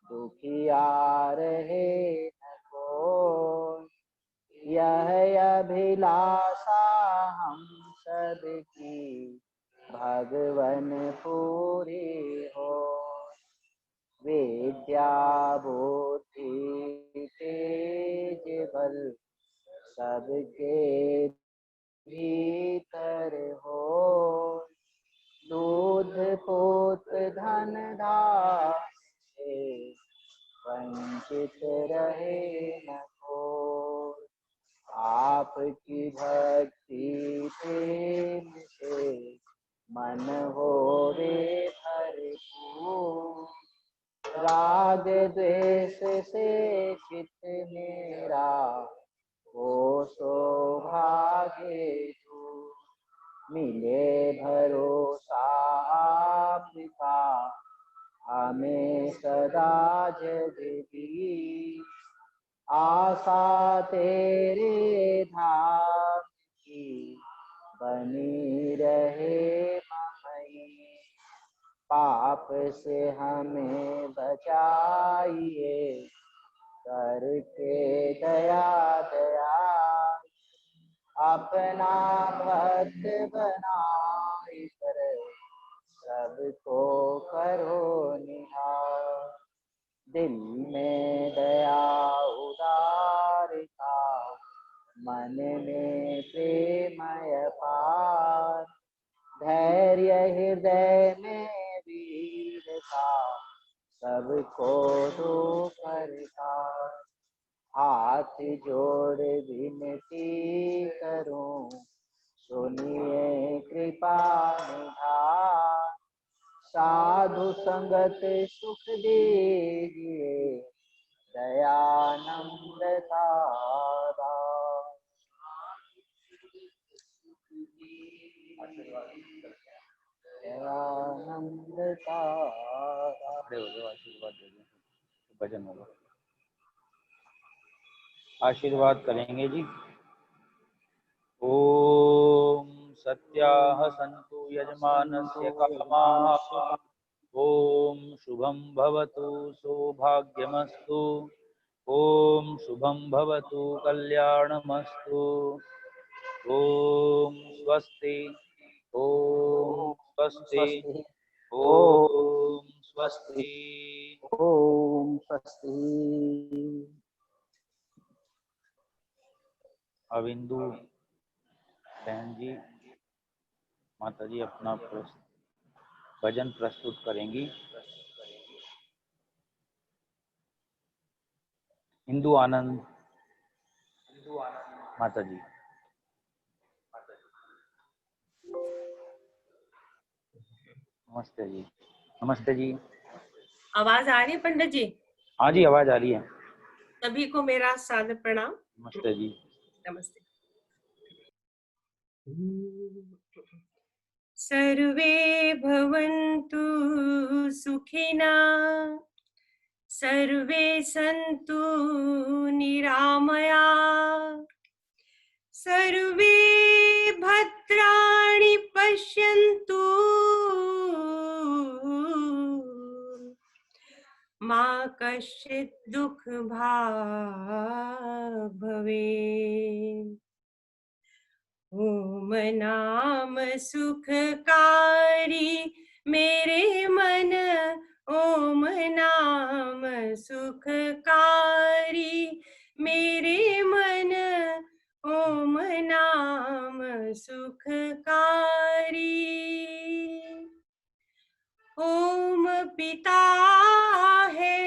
दुखिया रहे न कोई। यह अभिलाषा हम सबकी भगवन पूरी हो। विद्या बुद्धि तेज बल सबके भीतर हो। दूध पुत्र धन धान्य से वंचित रहे न कोई। आपकी भक्ति प्रेम से मन होवे भरपूर। राग द्वेष से चित्त मेरा हो सौभाग्य दूर। मिले भरोसा आपका हमें सदा जग की। आशा तेरे धाम की बनी रहे ममई। पाप से हमें बचाइए करके दया दया। अपना भक्त बनाई कर सबको करो निहार। दिल में दया उदारता, मन में प्रेम अपार। धैर्य हृदय में वीरता, सबको दो करतार। हाथ जोड़ विनती करूं, सुनिए कृपा निधान। साधु संगत सुख दीजिए, दयानंदता दान। दयानंदता आशीर्वाद दे दें, भजन होगा। आशीर्वाद करेंगे जी। ओम सत्याः सन्तु यजमानस्य कामाः। ओम शुभं भवतु सौभाग्यमस्तु। ओम शुभं भवतु कल्याणमस्तु। ओम स्वस्ति। ओम स्वस्ति। ओम स्वस्ति। ओम स्वस्ति। अब इंदु बहन जी, माता जी अपना भजन प्रस्तुत करेंगी। इंदु आनंद माता जी। नमस्ते जी। नमस्ते जी। आवाज आ रही है पंडित जी? हाँ जी, आवाज आ रही है। सभी को मेरा सादर प्रणाम। नमस्ते जी। नमस्ते। सर्वे भवन्तु सुखिना, सर्वे सन्तु निरामया, सर्वे भद्राणि पश्यन्तु, मा कश्चित् दुःखभाग् भवेत्। ओम नाम सुखकारी मेरे मन, ओम नाम सुखकारी मेरे मन, ओम नाम सुखकारी। ओम पिता है,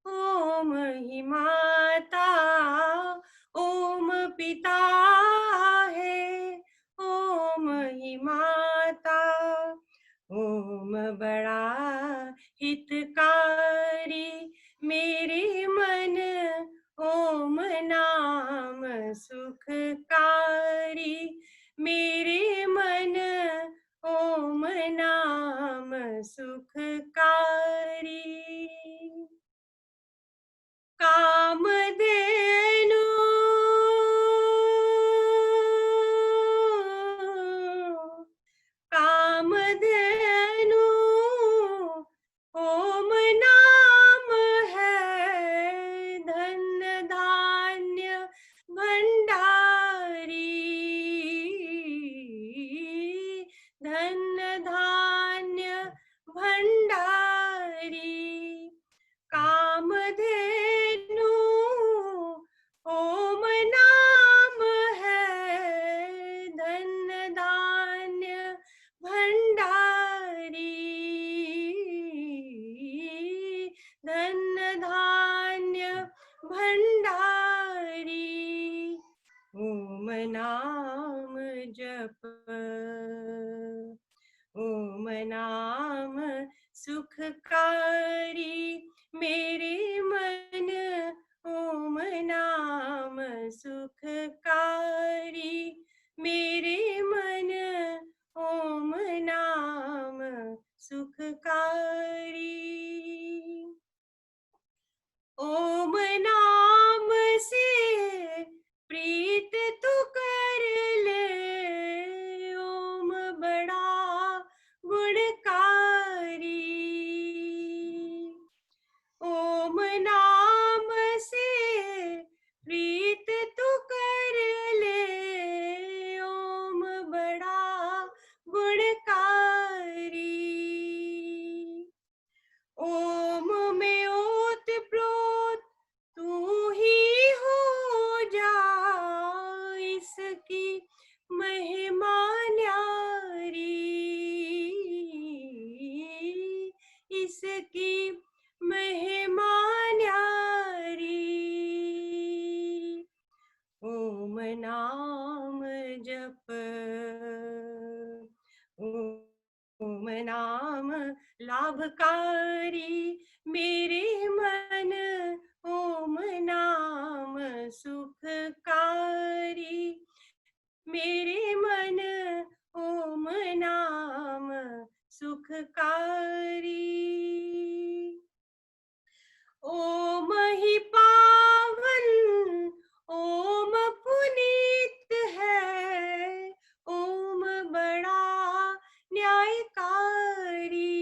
ओम ही माता। ओम पिता है, ओम ही माता। ओम बड़ा हितकारी, मेरे मन ओम नाम सुखकारी। मेरे मन ओम नाम सुखकारी। कामधेनु कामधेनु ओम नाम है, धन धान्य भंडारी। धन धान्य भंडारी। कामधेनु ओम नाम है, धन धान्य भंडारी। धन धान्य भंडारी। ओम नाम जप, ओम नाम सुखकारी। मेरे मन ओम नाम सुखकारी। मेरे मन ओम नाम सुखकारी। ओम नाम से प्रीत तू कर ले, ओम बड़ा गुणकारी। ओम नाम से प्रीत तू कर ले, ओम बड़ा गुणकारी। ओम में ओत प्रोत तू ही हो जा, इसकी महिमा न्यारी। इसकी महिमा न्यारी। ओम नाम जप, ओम नाम लाभकारी। मेरे मन ओम नाम सुखकारी। मेरे मन ओम नाम सुखकारी। ओम ही पावन ओम पुनीत है, ओम बड़ा न्यायकारी।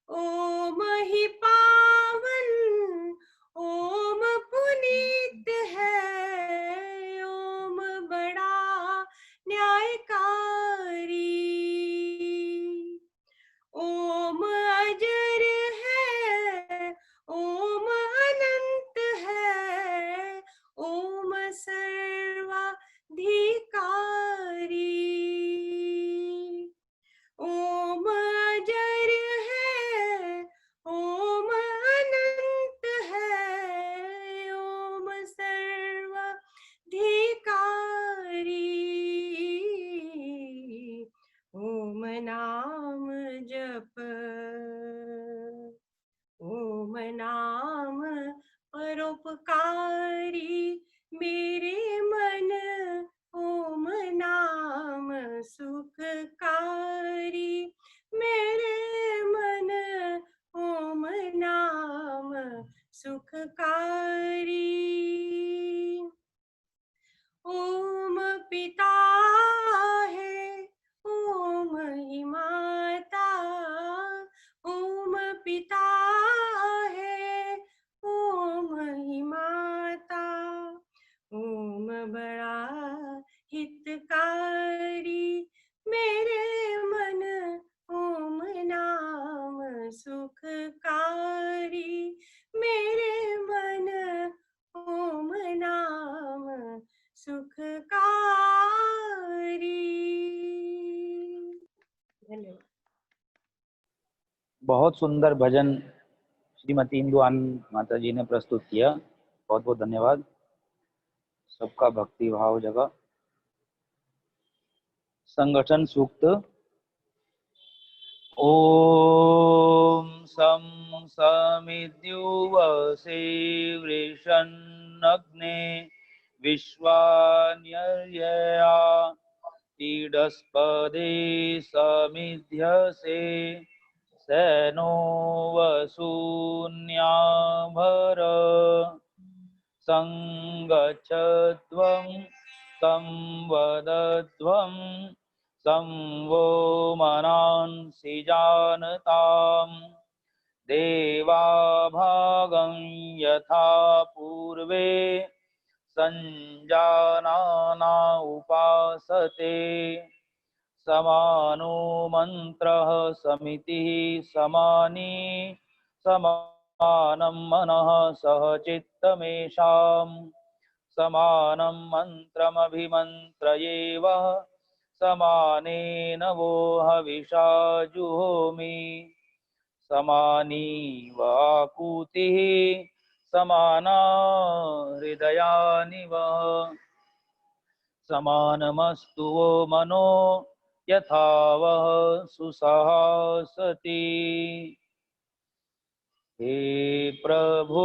ओम ही पावन ओम पुनीत है, ओम बड़ा न्यायकारी। ओम अजर है, ओम अनंत है, ओम सर्वाधिकारी। ओम अजर है, ओम अनंत है, ओम सर्वाधिकारी। ओम नाम जप, ओम नाम परोपकारी। मेरे मन ओम नाम सुखकारी। मेरे मन ओम नाम सुखकारी। ओम पिता है, ओम ही माता। ओम पिता है, ओम ही माता। ओम बड़ा हितकारी। मेरे मन ओम नाम सुखकारी। मेरे मन ओम नाम बहुत सुंदर भजन श्रीमती इंदु आनंद माता जी ने प्रस्तुत किया। बहुत बहुत धन्यवाद। सबका भक्ति भाव जगा। संगठन सूक्त। ओम सं समिद्युवसे वृषन्नग्ने विश्वान्यर्यया तीडस्पदे समिध्यसे सेनो वसून्याभर संगच्छध्वं संवदध्वं संवो मनांसि जानताम् देवा भागं यथा पूर्वे संजानाना उपासते समानो मंत्रः समितिः समानी समानं मनः सह चित्तमेषाम् समानं मंत्रमभिमन्त्रयेव समानेन वो हविषा जुहोमि समानी वाकुतिः समाना हृदयानि वः समानमस्तु वो मनो यथा वह सुसहासति। हे प्रभु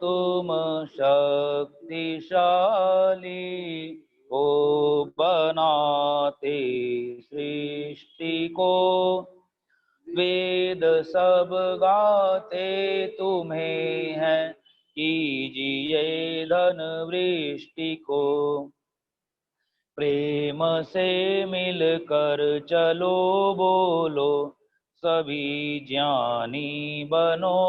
तुम शक्तिशाली हो बनाते सृष्टि को वेद सब गाते तुम्हें हैं कीजिए धन वृष्टि को प्रेम से मिलकर चलो बोलो सभी ज्ञानी बनो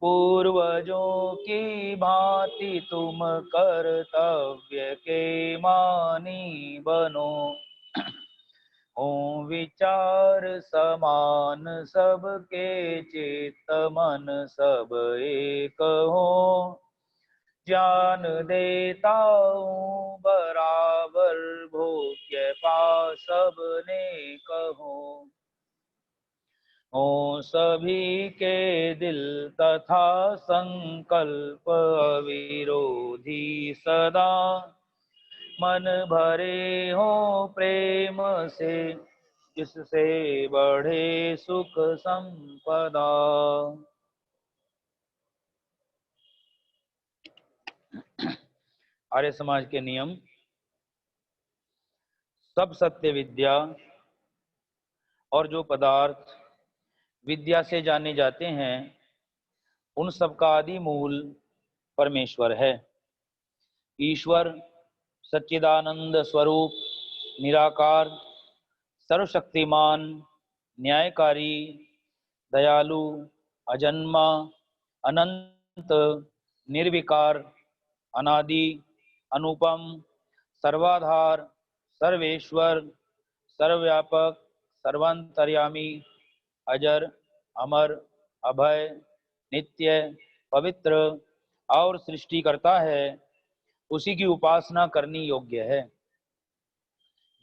पूर्वजों की भांति तुम कर्तव्य के मानी बनो हो विचार समान सबके चित्त मन सब एक हो ज्ञान देता हूँ बराबर भोग्य पा सबने कहो हो सभी के दिल तथा संकल्प अविरोधी सदा मन भरे हो प्रेम से जिससे बढ़े सुख संपदा। आर्य समाज के नियम। सब सत्य विद्या और जो पदार्थ विद्या से जाने जाते हैं उन सब का आदि मूल परमेश्वर है। ईश्वर सच्चिदानंद स्वरूप निराकार सर्वशक्तिमान न्यायकारी दयालु अजन्मा अनंत निर्विकार अनादि अनुपम सर्वाधार सर्वेश्वर सर्वव्यापक सर्वांतर्यामी अजर अमर अभय नित्य पवित्र और सृष्टि करता है उसी की उपासना करनी योग्य है।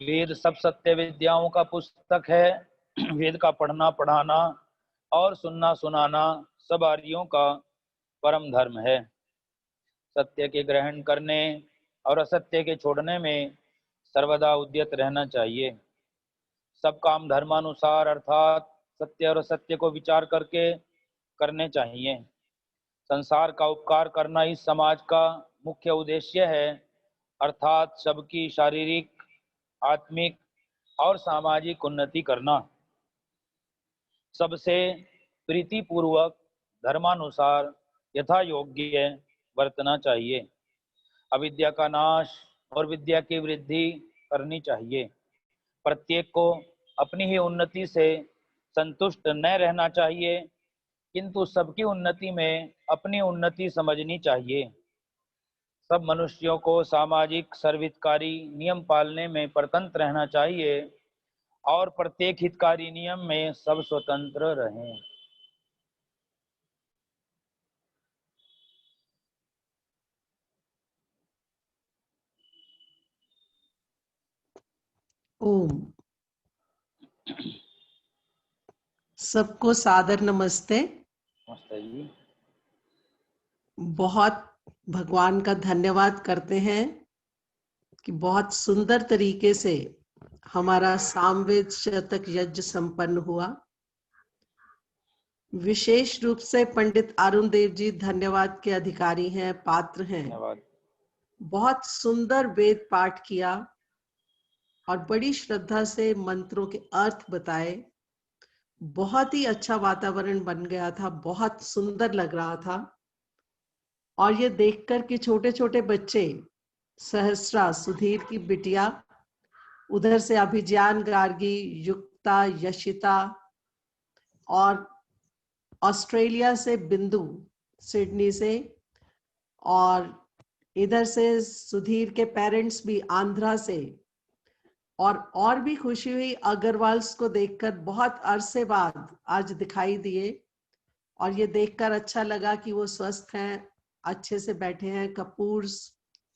वेद सब सत्य विद्याओं का पुस्तक है। वेद का पढ़ना पढ़ाना और सुनना सुनाना सब आर्यों का परम धर्म है। सत्य के ग्रहण करने और असत्य के छोड़ने में सर्वदा उद्यत रहना चाहिए। सब काम धर्मानुसार अर्थात सत्य और असत्य को विचार करके करने चाहिए। संसार का उपकार करना इस समाज का मुख्य उद्देश्य है, अर्थात सबकी शारीरिक आत्मिक और सामाजिक उन्नति करना। सबसे प्रीतिपूर्वक धर्मानुसार यथा योग्य बरतना चाहिए। अविद्या का नाश और विद्या की वृद्धि करनी चाहिए। प्रत्येक को अपनी ही उन्नति से संतुष्ट न रहना चाहिए, किंतु सबकी उन्नति में अपनी उन्नति समझनी चाहिए। सब मनुष्यों को सामाजिक सर्वहितकारी नियम पालने में परतंत्र रहना चाहिए और प्रत्येक हितकारी नियम में सब स्वतंत्र रहें। ओम सबको सादर नमस्ते। नमस्ते जी। बहुत भगवान का धन्यवाद करते हैं कि बहुत सुंदर तरीके से हमारा सामवेद शतक यज्ञ संपन्न हुआ। विशेष रूप से पंडित अरुण देव जी धन्यवाद के अधिकारी हैं, पात्र हैं। धन्यवाद। बहुत सुंदर वेद पाठ किया और बड़ी श्रद्धा से मंत्रों के अर्थ बताए। बहुत ही अच्छा वातावरण बन गया था, बहुत सुंदर लग रहा था। और ये देखकर कि छोटे छोटे बच्चे, सहस्रा सुधीर की बिटिया, उधर से अभिज्ञान गार्गी, युक्ता, यशिता, और ऑस्ट्रेलिया से बिंदु, सिडनी से, और इधर से सुधीर के पेरेंट्स भी आंध्रा से। और भी खुशी हुई अग्रवाल्स को देखकर, बहुत अरसे बाद आज दिखाई दिए और ये देखकर अच्छा लगा कि वो स्वस्थ हैं, अच्छे से बैठे हैं। कपूर,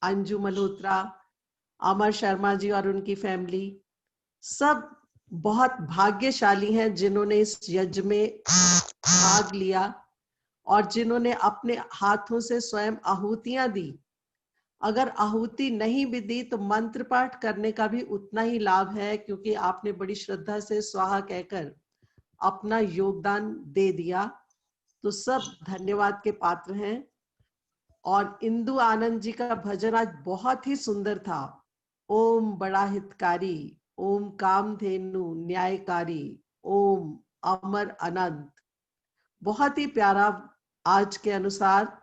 अंजू मल्होत्रा, अमर शर्मा जी और उनकी फैमिली सब बहुत भाग्यशाली हैं जिन्होंने इस यज्ञ में भाग लिया और जिन्होंने अपने हाथों से स्वयं आहुतियां दी। अगर आहुति नहीं भी दी तो मंत्र पाठ करने का भी उतना ही लाभ है, क्योंकि आपने बड़ी श्रद्धा से स्वाहा कहकर अपना योगदान दे दिया। तो सब धन्यवाद के पात्र हैं। और इंदु आनंद जी का भजन आज बहुत ही सुंदर था। ओम बड़ा हितकारी, ओम कामधेनु न्यायकारी, ओम अमर अनंत। बहुत ही प्यारा, आज के अनुसार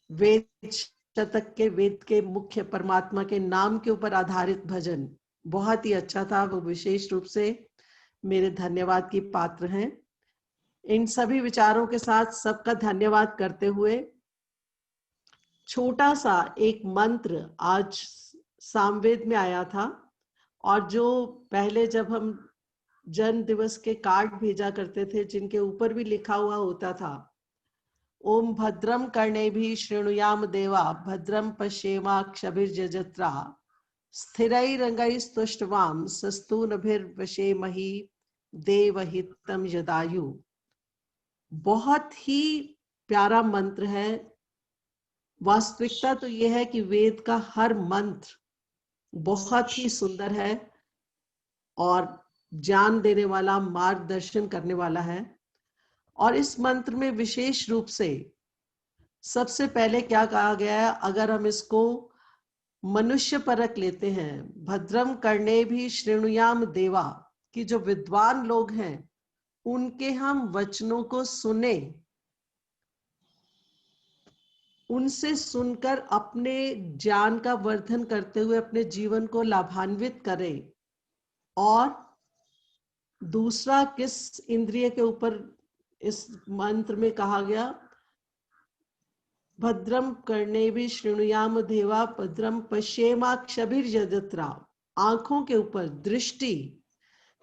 वेद शतक के, वेद के मुख्य परमात्मा के नाम के ऊपर आधारित भजन बहुत ही अच्छा था। वो विशेष रूप से मेरे धन्यवाद की पात्र हैं। इन सभी विचारों के साथ सबका धन्यवाद करते हुए छोटा सा एक मंत्र आज सामवेद में आया था, और जो पहले जब हम जन्म दिवस के कार्ड भेजा करते थे जिनके ऊपर भी लिखा हुआ होता था, ओम भद्रम कर्णेभिः शृणुयाम देवा भद्रम पश्येमाक्षभिर्यजत्रा स्थिरैरङ्गैस्तुष्टवां सस्तूनभिर्वशेमहि देवहितं यदायु। बहुत ही प्यारा मंत्र है। वास्तविकता तो यह है कि वेद का हर मंत्र बहुत ही सुंदर है और ज्ञान देने वाला, मार्गदर्शन करने वाला है। और इस मंत्र में विशेष रूप से सबसे पहले क्या कहा गया है, अगर हम इसको मनुष्य परक लेते हैं, भद्रम कर्णेभिः शृणुयाम देवा, कि जो विद्वान लोग हैं उनके हम वचनों को सुने, उनसे सुनकर अपने ज्ञान का वर्धन करते हुए अपने जीवन को लाभान्वित करें। और दूसरा किस इंद्रिय के ऊपर इस मंत्र में कहा गया, भद्रम कर्णेभिः शृणुयाम देवा भद्रम पश्येमाक्षभिर्यजत्रा, आंखों के ऊपर दृष्टि,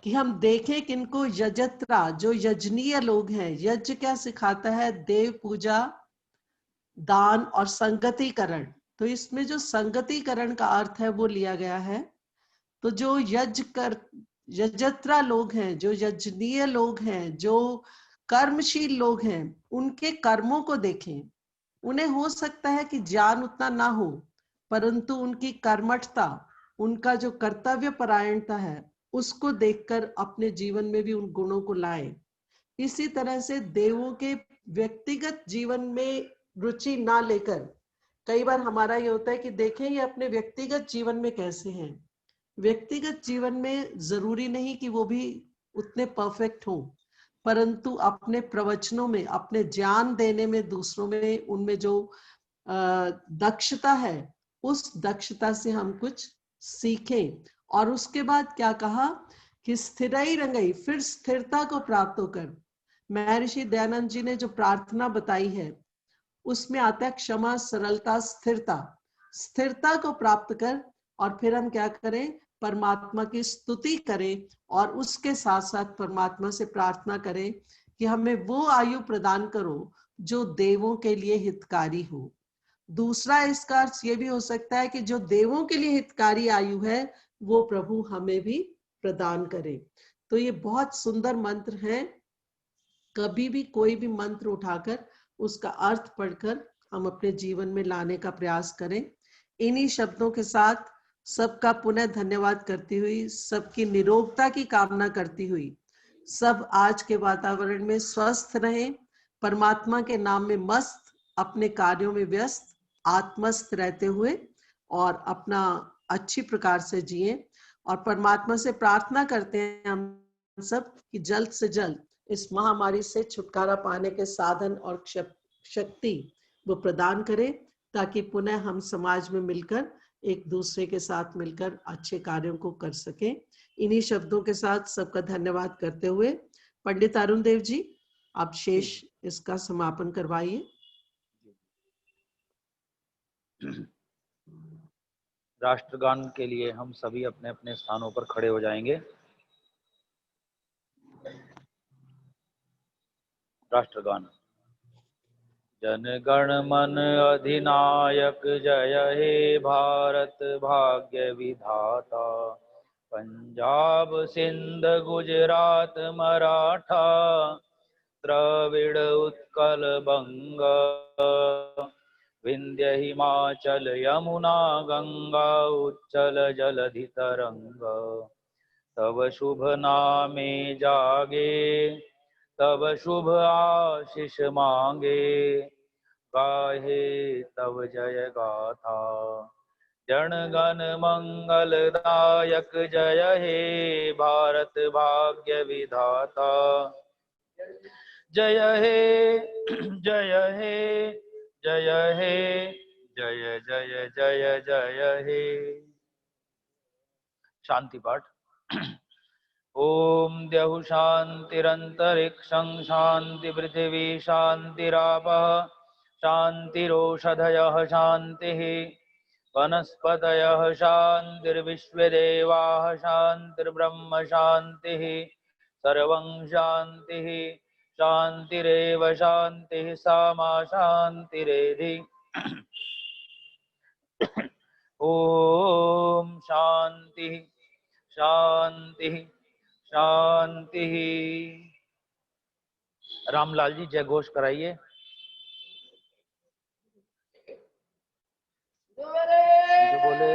कि हम देखें किनको, यजत्रा, जो यजनीय लोग हैं। यज्ञ क्या सिखाता है? देव पूजा, दान और संगतिकरण। तो इसमें जो संगतिकरण का अर्थ है वो लिया गया है। तो जो यजत्रा लोग हैं, जो यजनीय लोग हैं, जो कर्मशील लोग हैं, उनके कर्मों को देखें। उन्हें हो सकता है कि ज्ञान उतना ना हो, परंतु उनकी कर्मठता, उनका जो कर्तव्य परायणता है, उसको देखकर अपने जीवन में भी उन गुणों को लाएं। इसी तरह से देवों के व्यक्तिगत जीवन में रुचि ना लेकर, कई बार हमारा ये होता है कि देखें ये अपने व्यक्तिगत जीवन में कैसे हैं। व्यक्तिगत जीवन में जरूरी नहीं कि वो भी उतने परफेक्ट हों, परंतु अपने प्रवचनों में, अपने ज्ञान देने में, दूसरों में, उनमें जो दक्षता है, उस दक्षता से हम कुछ सीखें। और उसके बाद क्या कहा कि स्थिरैरङ्गैः, फिर स्थिरता को प्राप्त होकर, महर्षि दयानंद जी ने जो प्रार्थना बताई है उसमें आता है क्षमा, सरलता, स्थिरता। स्थिरता को प्राप्त कर और फिर हम क्या करें, परमात्मा की स्तुति करें और उसके साथ साथ परमात्मा से प्रार्थना करें कि हमें वो आयु प्रदान करो जो देवों के लिए हितकारी हो। दूसरा इसका अर्थ ये भी हो सकता है कि जो देवों के लिए हितकारी आयु है वो प्रभु हमें भी प्रदान करे। तो ये बहुत सुंदर मंत्र है कभी भी कोई भी मंत्र उठाकर उसका अर्थ पढ़कर हम अपने जीवन में लाने का प्रयास करें। इन्हीं शब्दों के साथ सबका पुनः धन्यवाद करती हुई, सबकी निरोगता की कामना करती हुई, सब आज के वातावरण में स्वस्थ रहें, परमात्मा के नाम में मस्त, अपने कार्यों में व्यस्त, आत्मस्थ रहते हुए और अपना अच्छी प्रकार से जिए। और परमात्मा से प्रार्थना करते हैं हम सब कि जल्द से जल्द इस महामारी से छुटकारा पाने के साधन और शक्ति वो प्रदान करे, ताकि पुनः हम समाज में मिलकर एक दूसरे के साथ मिलकर अच्छे कार्यों को कर सकें। इन्हीं शब्दों के साथ सबका धन्यवाद करते हुए पंडित अरुण देव जी, आप शेष इसका समापन करवाइए। राष्ट्रगान के लिए हम सभी अपने अपने स्थानों पर खड़े हो जाएंगे। राष्ट्रगान। जन गण मन अधिनायक जय हे भारत भाग्य विधाता, पंजाब सिंध गुजरात मराठा, द्रविड़ उत्कल बंग, विंध्य हिमाचल यमुना गंगा, उच्चल जलधि तरंग। तब शुभ नामे जागे, तब शुभ आशीष मांगे, गाहे तब जय गाथा। जन गण मंगलदायक जय हे भारत भाग्य विधाता, जय हे जय हे जय हे जय जय जय जय हे। शांति पाठ। ओम द्यौः शान्तिरन्तरिक्षं शान्ति पृथिवी शान्तिरापः शान्तिरोषधयः शान्तिः वनस्पतयः शान्तिर्विश्वदेवाः शान्तिर्ब्रह्म शान्तिः सर्वं शान्तिः शान्तिरेव शान्तिः सामा शान्तिरेधि। ओम शांति शांति शांति। रामलाल जी जय घोष कराइए। जो बोले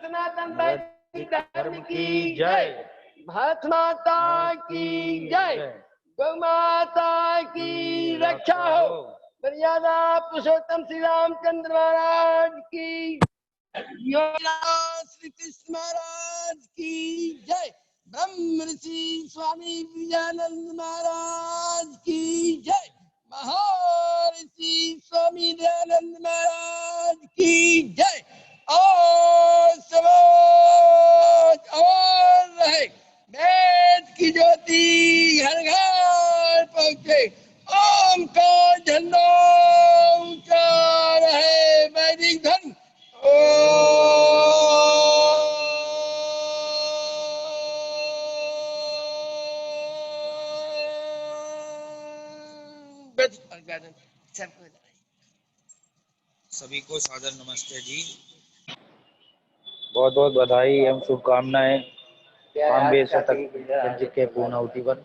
सनातन धर्म की जय, भारत माता की जय, गौ माता की रक्षा हो, मर्यादा पुरुषोत्तम श्री रामचंद्र महाराज की, श्री कृष्ण महाराज की जय, ब्रह्म ऋषि स्वामी विजयानंद महाराज की जय, महर्षि स्वामी दयानंद महाराज की जय। और समाज और रहे, वेद की ज्योति घर घर पहुंचे, ओम का झंडा ऊंचा रहे, वैदिक धर्म सभी को सादर नमस्ते जी। बहुत बहुत बधाई एवं शुभकामनाएं 92 शतक यज्ञ के पूर्णाहुति पर।